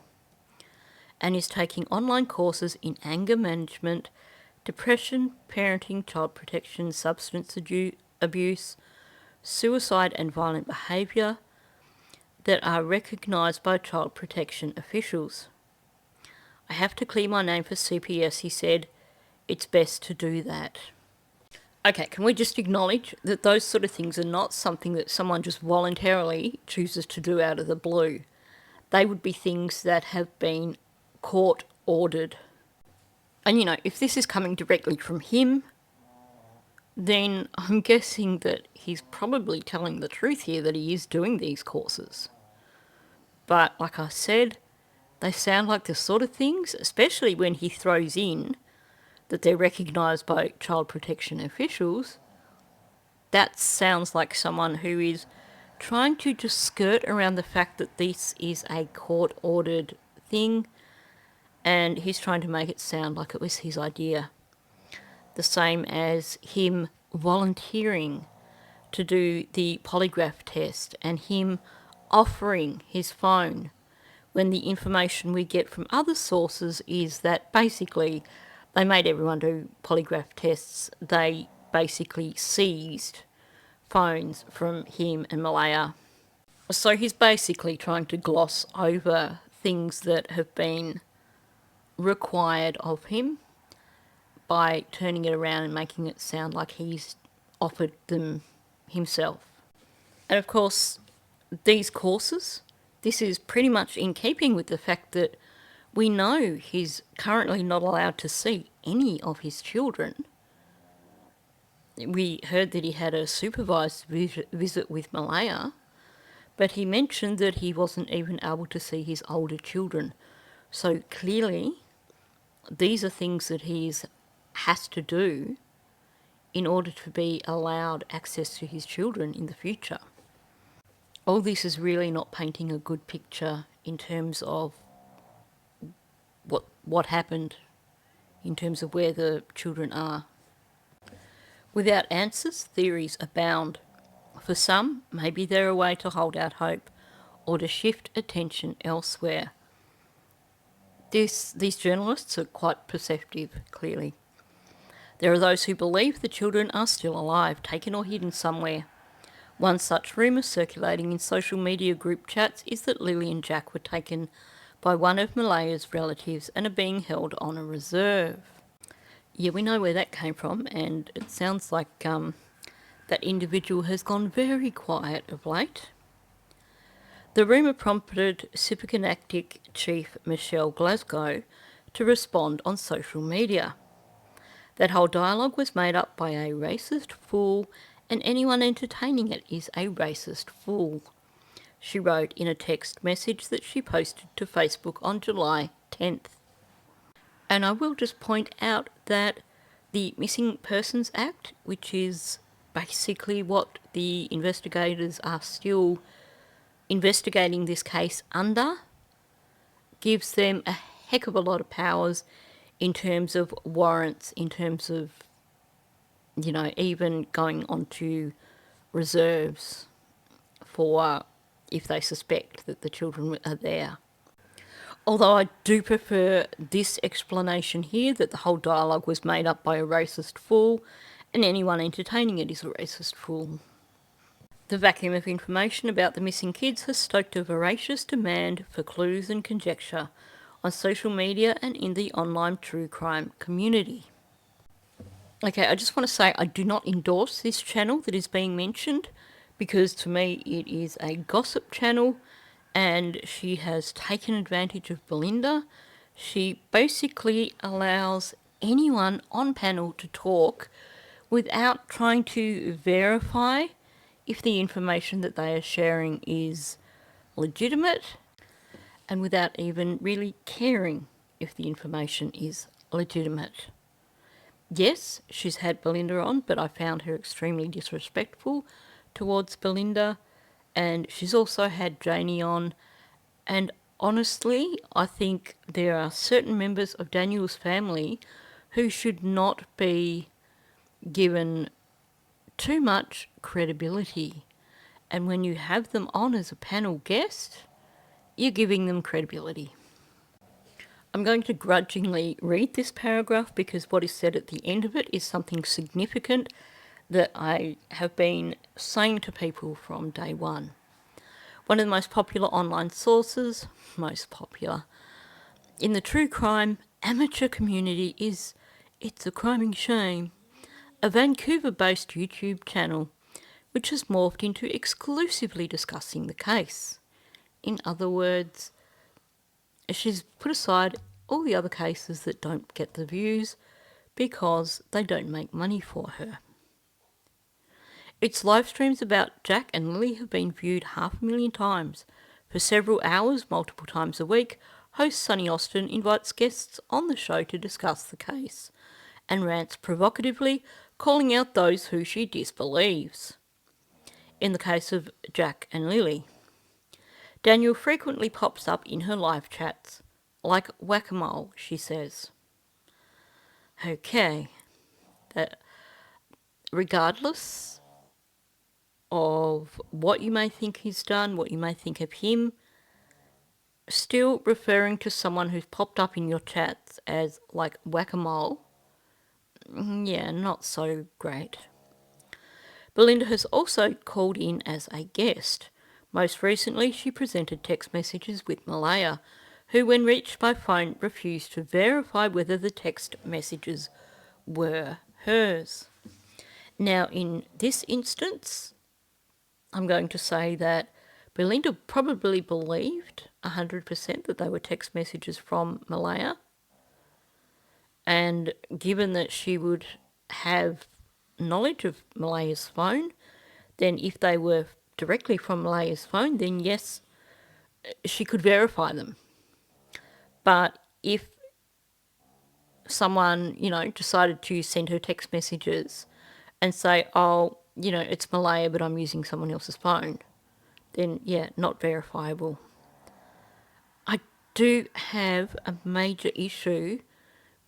And is taking online courses in anger management, depression, parenting, child protection, substance abuse, suicide and violent behaviour that are recognised by child protection officials. I have to clear my name for CPS, he said. It's best to do that. Okay, can we just acknowledge that those sort of things are not something that someone just voluntarily chooses to do out of the blue? They would be things that have been court ordered. And if this is coming directly from him, then I'm guessing that he's probably telling the truth here, that he is doing these courses. But like I said, they sound like the sort of things, especially when he throws in that they're recognised by child protection officials, that sounds like someone who is trying to just skirt around the fact that this is a court-ordered thing, and he's trying to make it sound like it was his idea. The same as him volunteering to do the polygraph test and him offering his phone when the information we get from other sources is that basically they made everyone do polygraph tests. They basically seized phones from him and Malaya. So he's basically trying to gloss over things that have been required of him by turning it around and making it sound like he's offered them himself. And of course, these courses, this is pretty much in keeping with the fact that we know he's currently not allowed to see any of his children. We heard that he had a supervised visit with Malaya, but he mentioned that he wasn't even able to see his older children. So clearly, these are things that he has to do in order to be allowed access to his children in the future. All this is really not painting a good picture in terms of what happened, in terms of where the children are. Without answers, theories abound. For some, maybe they're a way to hold out hope or to shift attention elsewhere. These journalists are quite perceptive, clearly. There are those who believe the children are still alive, taken or hidden somewhere. One such rumour circulating in social media group chats is that Lily and Jack were taken by one of Malaya's relatives and are being held on a reserve. Yeah, we know where that came from, and it sounds like that individual has gone very quiet of late. The rumour prompted Cyberkinetic Chief Michelle Glasgow to respond on social media. That whole dialogue was made up by a racist fool, and anyone entertaining it is a racist fool, she wrote in a text message that she posted to Facebook on July 10th. And I will just point out that the Missing Persons Act, which is basically what the investigators are still investigating this case under, gives them a heck of a lot of powers in terms of warrants, in terms of, even going onto reserves for if they suspect that the children are there. Although I do prefer this explanation here, that the whole dialogue was made up by a racist fool, and anyone entertaining it is a racist fool. The vacuum of information about the missing kids has stoked a voracious demand for clues and conjecture on social media and in the online true crime community. Okay, I just want to say I do not endorse this channel that is being mentioned, because to me it is a gossip channel and she has taken advantage of Belinda. She basically allows anyone on panel to talk without trying to verify if the information that they are sharing is legitimate, and without even really caring if the information is legitimate. Yes, she's had Belinda on, but I found her extremely disrespectful towards Belinda, and she's also had Janie on, And honestly, I think there are certain members of Daniel's family who should not be given too much credibility. And when you have them on as a panel guest, you're giving them credibility. I'm going to grudgingly read this paragraph because what is said at the end of it is something significant that I have been saying to people from day one. One of the most popular online sources, most popular, in the true crime amateur community is It's a Criming Shame, a Vancouver-based YouTube channel which has morphed into exclusively discussing the case. In other words, she's put aside all the other cases that don't get the views because they don't make money for her. Its live streams about Jack and Lily have been viewed 500,000 times. For several hours, multiple times a week, host Sonny Austin invites guests on the show to discuss the case and rants provocatively, calling out those who she disbelieves. In the case of Jack and Lily, Daniel frequently pops up in her live chats, like whack-a-mole, she says. Okay, that regardless of what you may think he's done, what you may think of him, still referring to someone who's popped up in your chats as like whack-a-mole, yeah, not so great. Belinda has also called in as a guest. Most recently, she presented text messages with Malaya, who, when reached by phone, refused to verify whether the text messages were hers. Now, in this instance, I'm going to say that Belinda probably believed 100% that they were text messages from Malaya. And given that she would have knowledge of Malaya's phone, then if they were directly from Malaya's phone, then yes, she could verify them. But if someone, decided to send her text messages and say, oh, it's Malaya, but I'm using someone else's phone, then yeah, not verifiable. I do have a major issue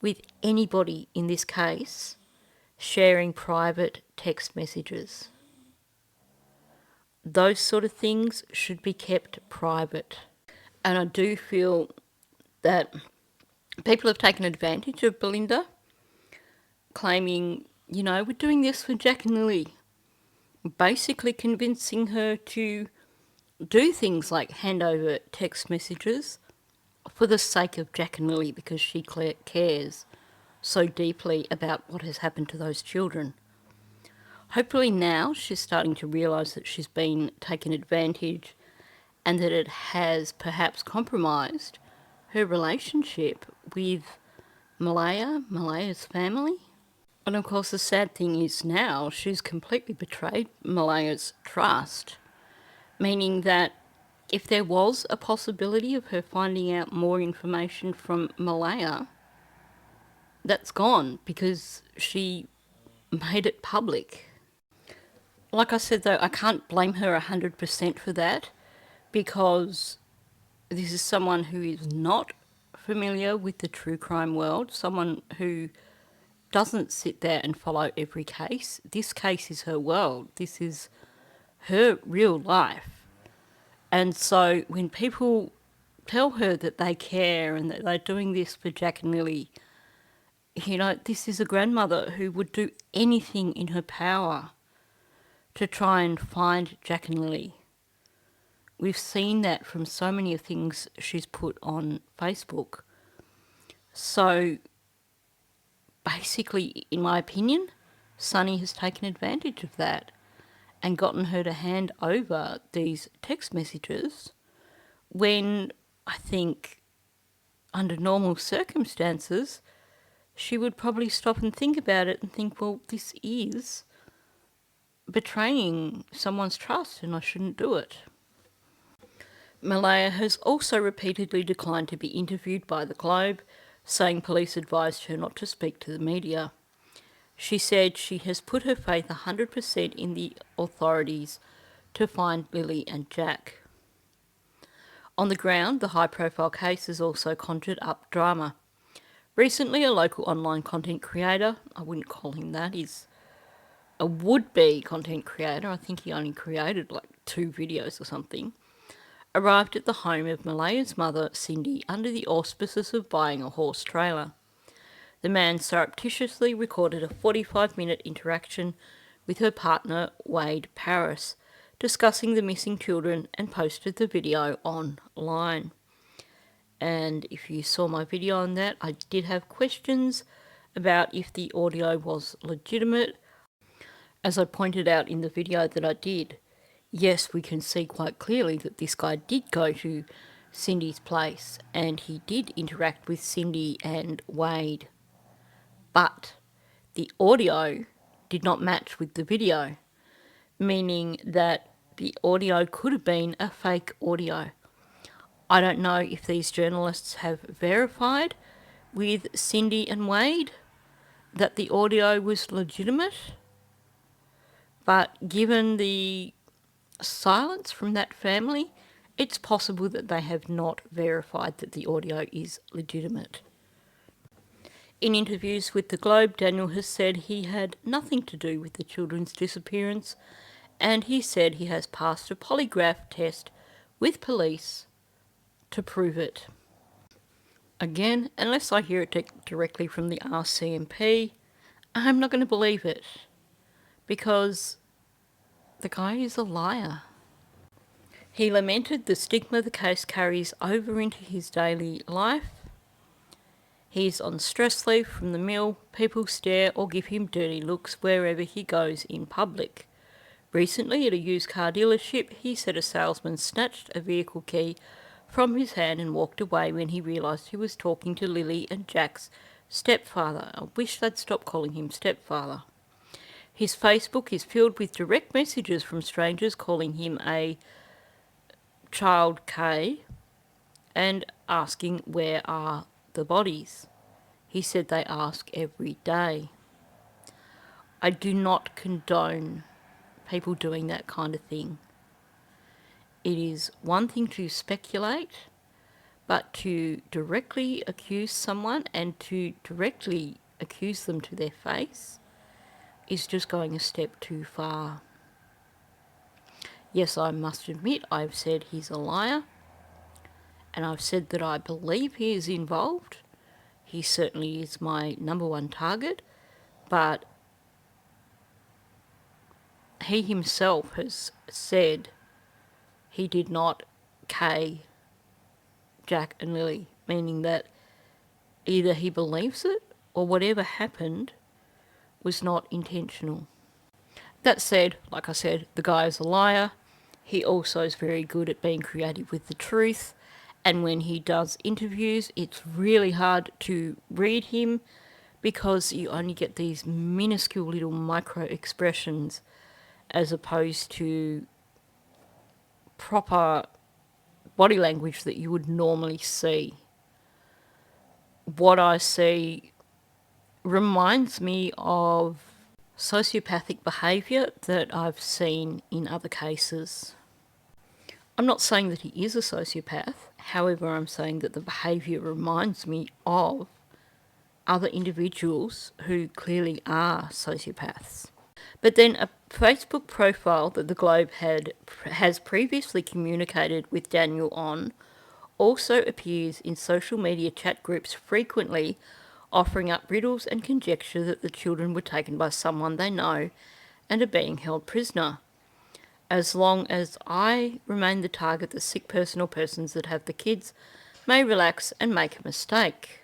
with anybody in this case sharing private text messages. Those sort of things should be kept private. And I do feel that people have taken advantage of Belinda, claiming, we're doing this for Jack and Lily. Basically convincing her to do things like hand over text messages for the sake of Jack and Lily because she cares so deeply about what has happened to those children. Hopefully now she's starting to realise that she's been taken advantage and that it has perhaps compromised her relationship with Malaya's family. And of course the sad thing is now she's completely betrayed Malaya's trust, meaning that if there was a possibility of her finding out more information from Malaya, that's gone because she made it public. Like I said though, I can't blame her 100% for that because this is someone who is not familiar with the true crime world, someone who doesn't sit there and follow every case. This case is her world. This is her real life. And so when people tell her that they care and that they're doing this for Jack and Lily, this is a grandmother who would do anything in her power to try and find Jack and Lily. We've seen that from so many of things she's put on Facebook. So basically, in my opinion, Sonny has taken advantage of that and gotten her to hand over these text messages when I think under normal circumstances she would probably stop and think about it and think, well, this is betraying someone's trust and I shouldn't do it. Malaya has also repeatedly declined to be interviewed by the Globe, saying police advised her not to speak to the media. She said she has put her faith 100% in the authorities to find Lily and Jack. On the ground, the high-profile case has also conjured up drama. Recently, a local online content creator, I wouldn't call him that, he's a would-be content creator, I think he only created like 2 videos or something, arrived at the home of Malaya's mother, Cindy, under the auspices of buying a horse trailer. The man surreptitiously recorded a 45-minute interaction with her partner, Wade Paris, discussing the missing children and posted the video online. And if you saw my video on that, I did have questions about if the audio was legitimate. As I pointed out in the video that I did, yes, we can see quite clearly that this guy did go to Cindy's place and he did interact with Cindy and Wade. But the audio did not match with the video, meaning that the audio could have been a fake audio. I don't know if these journalists have verified with Cindy and Wade that the audio was legitimate, but given the silence from that family, it's possible that they have not verified that the audio is legitimate. In interviews with the Globe, Daniel has said he had nothing to do with the children's disappearance, and he said he has passed a polygraph test with police to prove it. Again, unless I hear it directly from the RCMP, I'm not going to believe it, because the guy is a liar. He lamented the stigma the case carries over into his daily life. He's on stress leave from the mill. People stare or give him dirty looks wherever he goes in public. Recently, at a used car dealership, he said a salesman snatched a vehicle key from his hand and walked away when he realised he was talking to Lily and Jack's stepfather. I wish they'd stop calling him stepfather. His Facebook is filled with direct messages from strangers calling him a child K and asking where are the bodies. He said they ask every day. I do not condone people doing that kind of thing. It is one thing to speculate, but to directly accuse someone and to directly accuse them to their face is just going a step too far. Yes, I must admit I've said he's a liar, and I've said that I believe he is involved. He certainly is my number one target, but he himself has said he did not K Jack and Lily, meaning that either he believes it or whatever happened was not intentional. That said, like I said, the guy is a liar. He also is very good at being creative with the truth, and when he does interviews, it's really hard to read him because you only get these minuscule little micro expressions as opposed to proper body language that you would normally see. What I see reminds me of sociopathic behaviour that I've seen in other cases. I'm not saying that he is a sociopath, however, I'm saying that the behaviour reminds me of other individuals who clearly are sociopaths. But then a Facebook profile that the Globe has previously communicated with Daniel on also appears in social media chat groups frequently, offering up riddles and conjecture that the children were taken by someone they know and are being held prisoner. As long as I remain the target, the sick person or persons that have the kids may relax and make a mistake.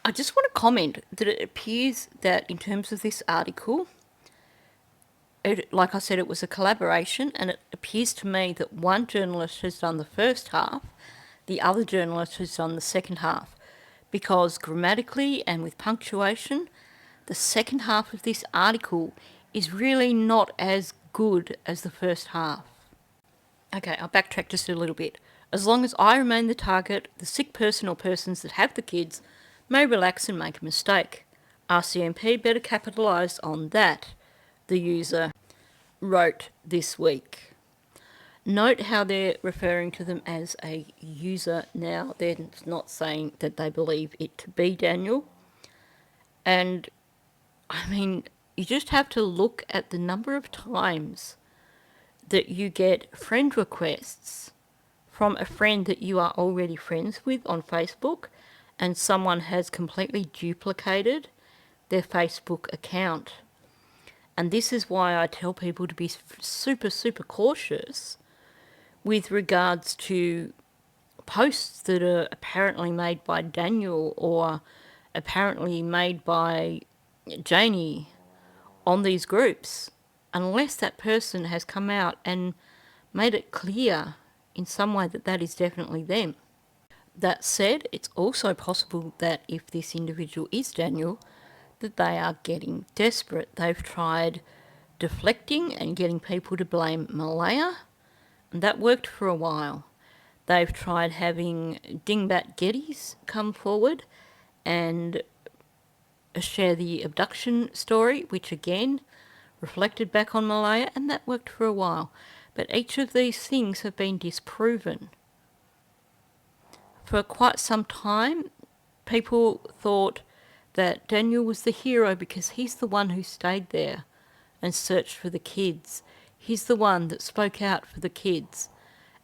I just want to comment that it appears that in terms of this article, like I said, it was a collaboration, and it appears to me that one journalist has done the first half, the other journalist has done the second half, because grammatically and with punctuation, the second half of this article is really not as good as the first half. Okay, I'll backtrack just a little bit. As long as I remain the target, the sick person or persons that have the kids may relax and make a mistake. RCMP better capitalise on that, the user wrote this week. Note how they're referring to them as a user now. They're not saying that they believe it to be Daniel. And, I mean, you just have to look at the number of times that you get friend requests from a friend that you are already friends with on Facebook, and someone has completely duplicated their Facebook account. And this is why I tell people to be super, super cautious with regards to posts that are apparently made by Daniel or apparently made by Janie on these groups, unless that person has come out and made it clear in some way that that is definitely them. That said, it's also possible that if this individual is Daniel, that they are getting desperate. They've tried deflecting and getting people to blame Malaya, and that worked for a while. They've tried having Dingbat Geddes come forward and share the abduction story, which again reflected back on Malaya, and that worked for a while. But each of these things have been disproven. For quite some time, people thought that Daniel was the hero because he's the one who stayed there and searched for the kids. He's the one that spoke out for the kids.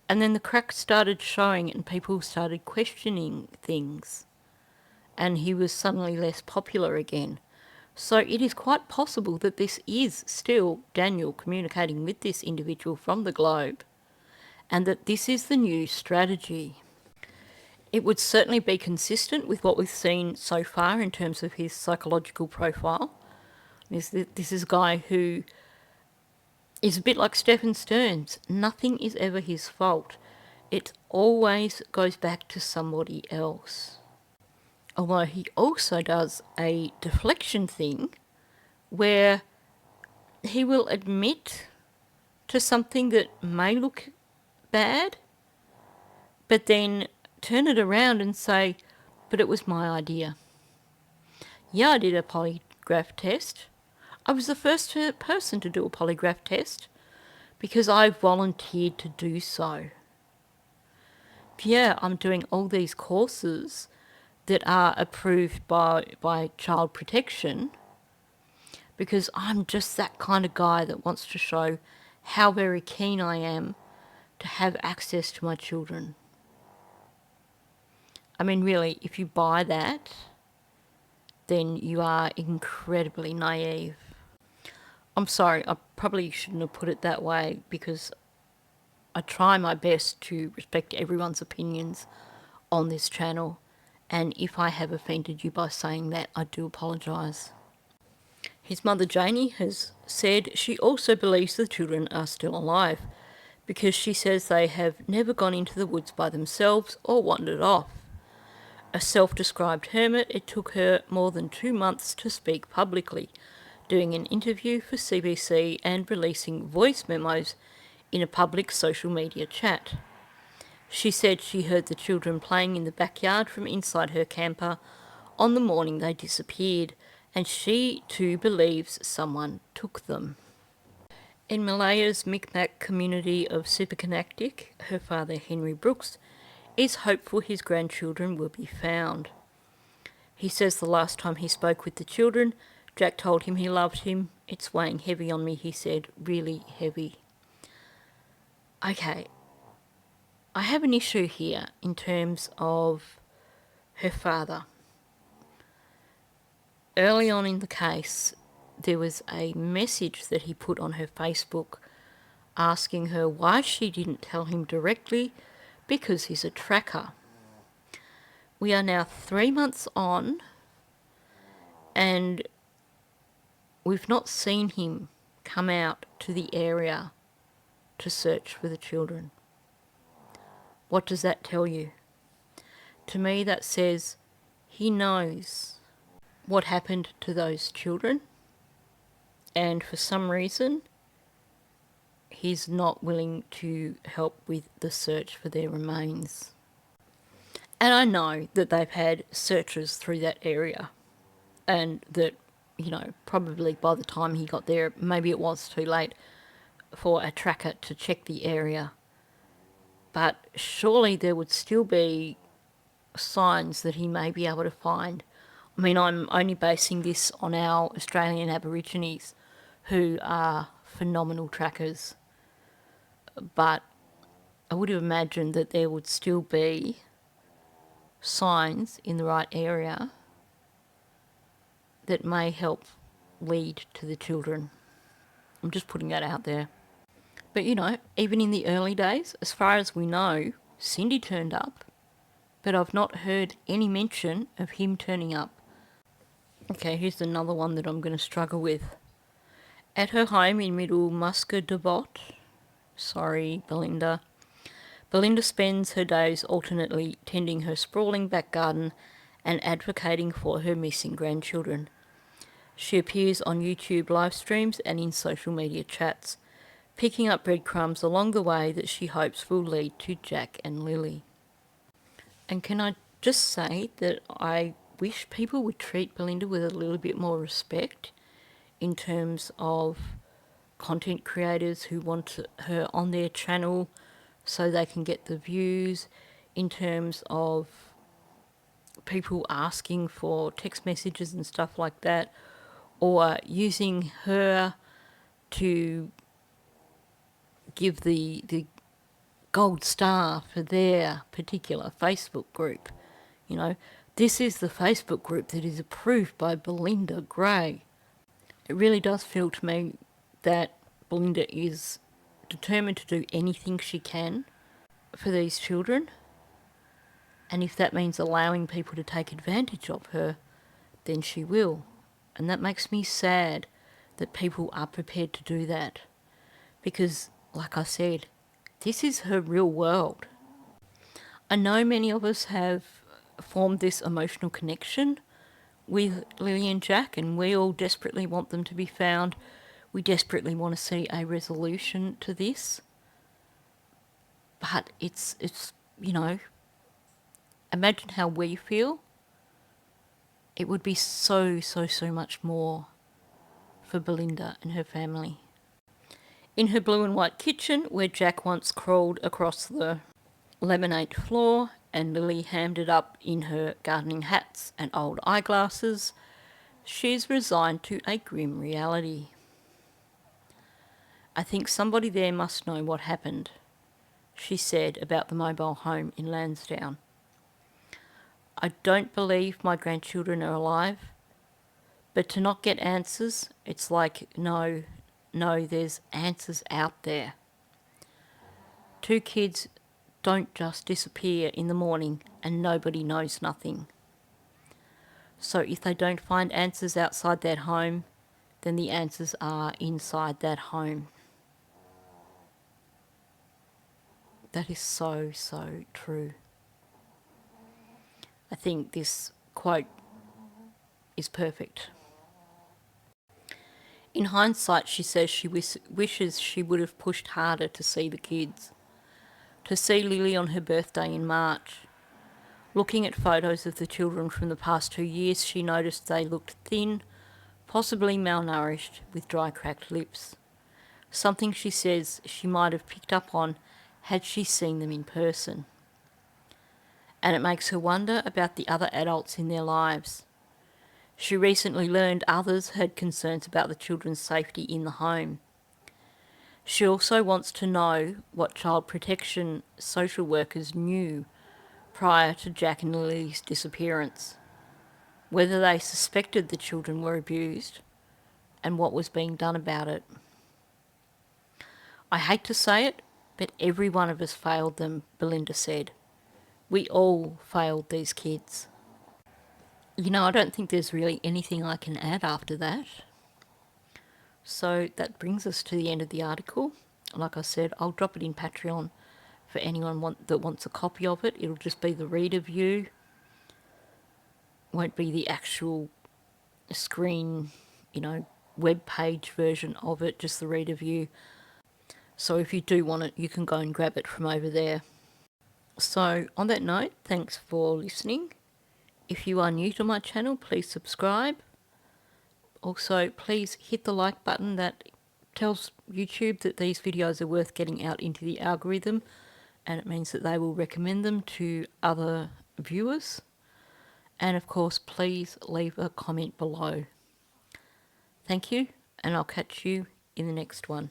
And then the cracks started showing and people started questioning things. And he was suddenly less popular again. So it is quite possible that this is still Daniel communicating with this individual from the globe, and that this is the new strategy. It would certainly be consistent with what we've seen so far in terms of his psychological profile. This is a guy who is a bit like Stephen Stearns. Nothing is ever his fault. It always goes back to somebody else. Although he also does a deflection thing where he will admit to something that may look bad, but then turn it around and say, but it was my idea. Yeah, I did a polygraph test. I was the first person to do a polygraph test because I volunteered to do so. Yeah, I'm doing all these courses that are approved by Child Protection because I'm just that kind of guy that wants to show how very keen I am to have access to my children. I mean, really, if you buy that, then you are incredibly naive. I'm sorry, I probably shouldn't have put it that way because I try my best to respect everyone's opinions on this channel, and if I have offended you by saying that, I do apologise. His mother Janie has said she also believes the children are still alive because she says they have never gone into the woods by themselves or wandered off. A self-described hermit, it took her more than 2 months to speak publicly, doing an interview for CBC and releasing voice memos in a public social media chat. She said she heard the children playing in the backyard from inside her camper on the morning they disappeared, and she too believes someone took them. In Malaya's Micmac community of Supercanactic, her father Henry Brooks is hopeful his grandchildren will be found. He says the last time he spoke with the children, Jack told him he loved him. It's weighing heavy on me, he said, really heavy. Okay, I have an issue here in terms of her father. Early on in the case, there was a message that he put on her Facebook asking her why she didn't tell him directly because he's a tracker. We are now 3 months on and we've not seen him come out to the area to search for the children. What does that tell you? To me, that says he knows what happened to those children, and for some reason, he's not willing to help with the search for their remains. And I know that they've had searchers through that area, and that, you know, probably by the time he got there, maybe it was too late for a tracker to check the area. but surely there would still be signs that he may be able to find. I mean, I'm only basing this on our Australian Aborigines, who are phenomenal trackers, but I would have imagined that there would still be signs in the right area that may help lead to the children. I'm just putting that out there. But you know, even in the early days, as far as we know, Cindy turned up, but I've not heard any mention of him turning up. Okay, here's another one that I'm going to struggle with. At her home in Middle Muscadebot, sorry, Belinda, Belinda spends her days alternately tending her sprawling back garden and advocating for her missing grandchildren. She appears on YouTube live streams and in social media chats, picking up breadcrumbs along the way that she hopes will lead to Jack and Lily. And can I just say that I wish people would treat Belinda with a little bit more respect in terms of content creators who want her on their channel so they can get the views, in terms of people asking for text messages and stuff like that, or using her to give the gold star for their particular Facebook group. You know, this is the Facebook group that is approved by Belinda Gray. It really does feel to me that Belinda is determined to do anything she can for these children. And if that means allowing people to take advantage of her, then she will. And that makes me sad that people are prepared to do that. Because, like I said, this is her real world. I know many of us have formed this emotional connection with Lily and Jack, and we all desperately want them to be found. We desperately want to see a resolution to this. But it's you know, imagine how we feel. It would be so much more for Belinda and her family. In her blue and white kitchen, where Jack once crawled across the laminate floor and Lily hammed it up in her gardening hats and old eyeglasses, she's resigned to a grim reality. I think somebody there must know what happened, she said about the mobile home in Lansdowne. I don't believe my grandchildren are alive, but to not get answers, it's like, no, there's answers out there. 2 kids don't just disappear in the morning and nobody knows nothing. So if they don't find answers outside that home, then the answers are inside that home. That is so true. I think this quote is perfect. In hindsight, she says she wishes she would have pushed harder to see the kids. To see Lily on her birthday in March. Looking at photos of the children from the past 2 years, she noticed they looked thin, possibly malnourished, with dry, cracked lips. Something she says she might have picked up on had she seen them in person. And it makes her wonder about the other adults in their lives. She recently learned others had concerns about the children's safety in the home. She also wants to know what child protection social workers knew prior to Jack and Lily's disappearance, whether they suspected the children were abused, and what was being done about it. I hate to say it, but every one of us failed them, Belinda said. We all failed these kids. You know, I don't think there's really anything I can add after that. So that brings us to the end of the article. Like I said, I'll drop it in Patreon for anyone that wants a copy of it. It'll just be the reader view. Won't be the actual screen, web page version of it, just the reader view. So if you do want it, you can go and grab it from over there. So on that note, thanks for listening. If you are new to my channel, please subscribe. Also, please hit the like button that tells YouTube that these videos are worth getting out into the algorithm and it means that they will recommend them to other viewers. And of course, please leave a comment below. Thank you, and I'll catch you in the next one.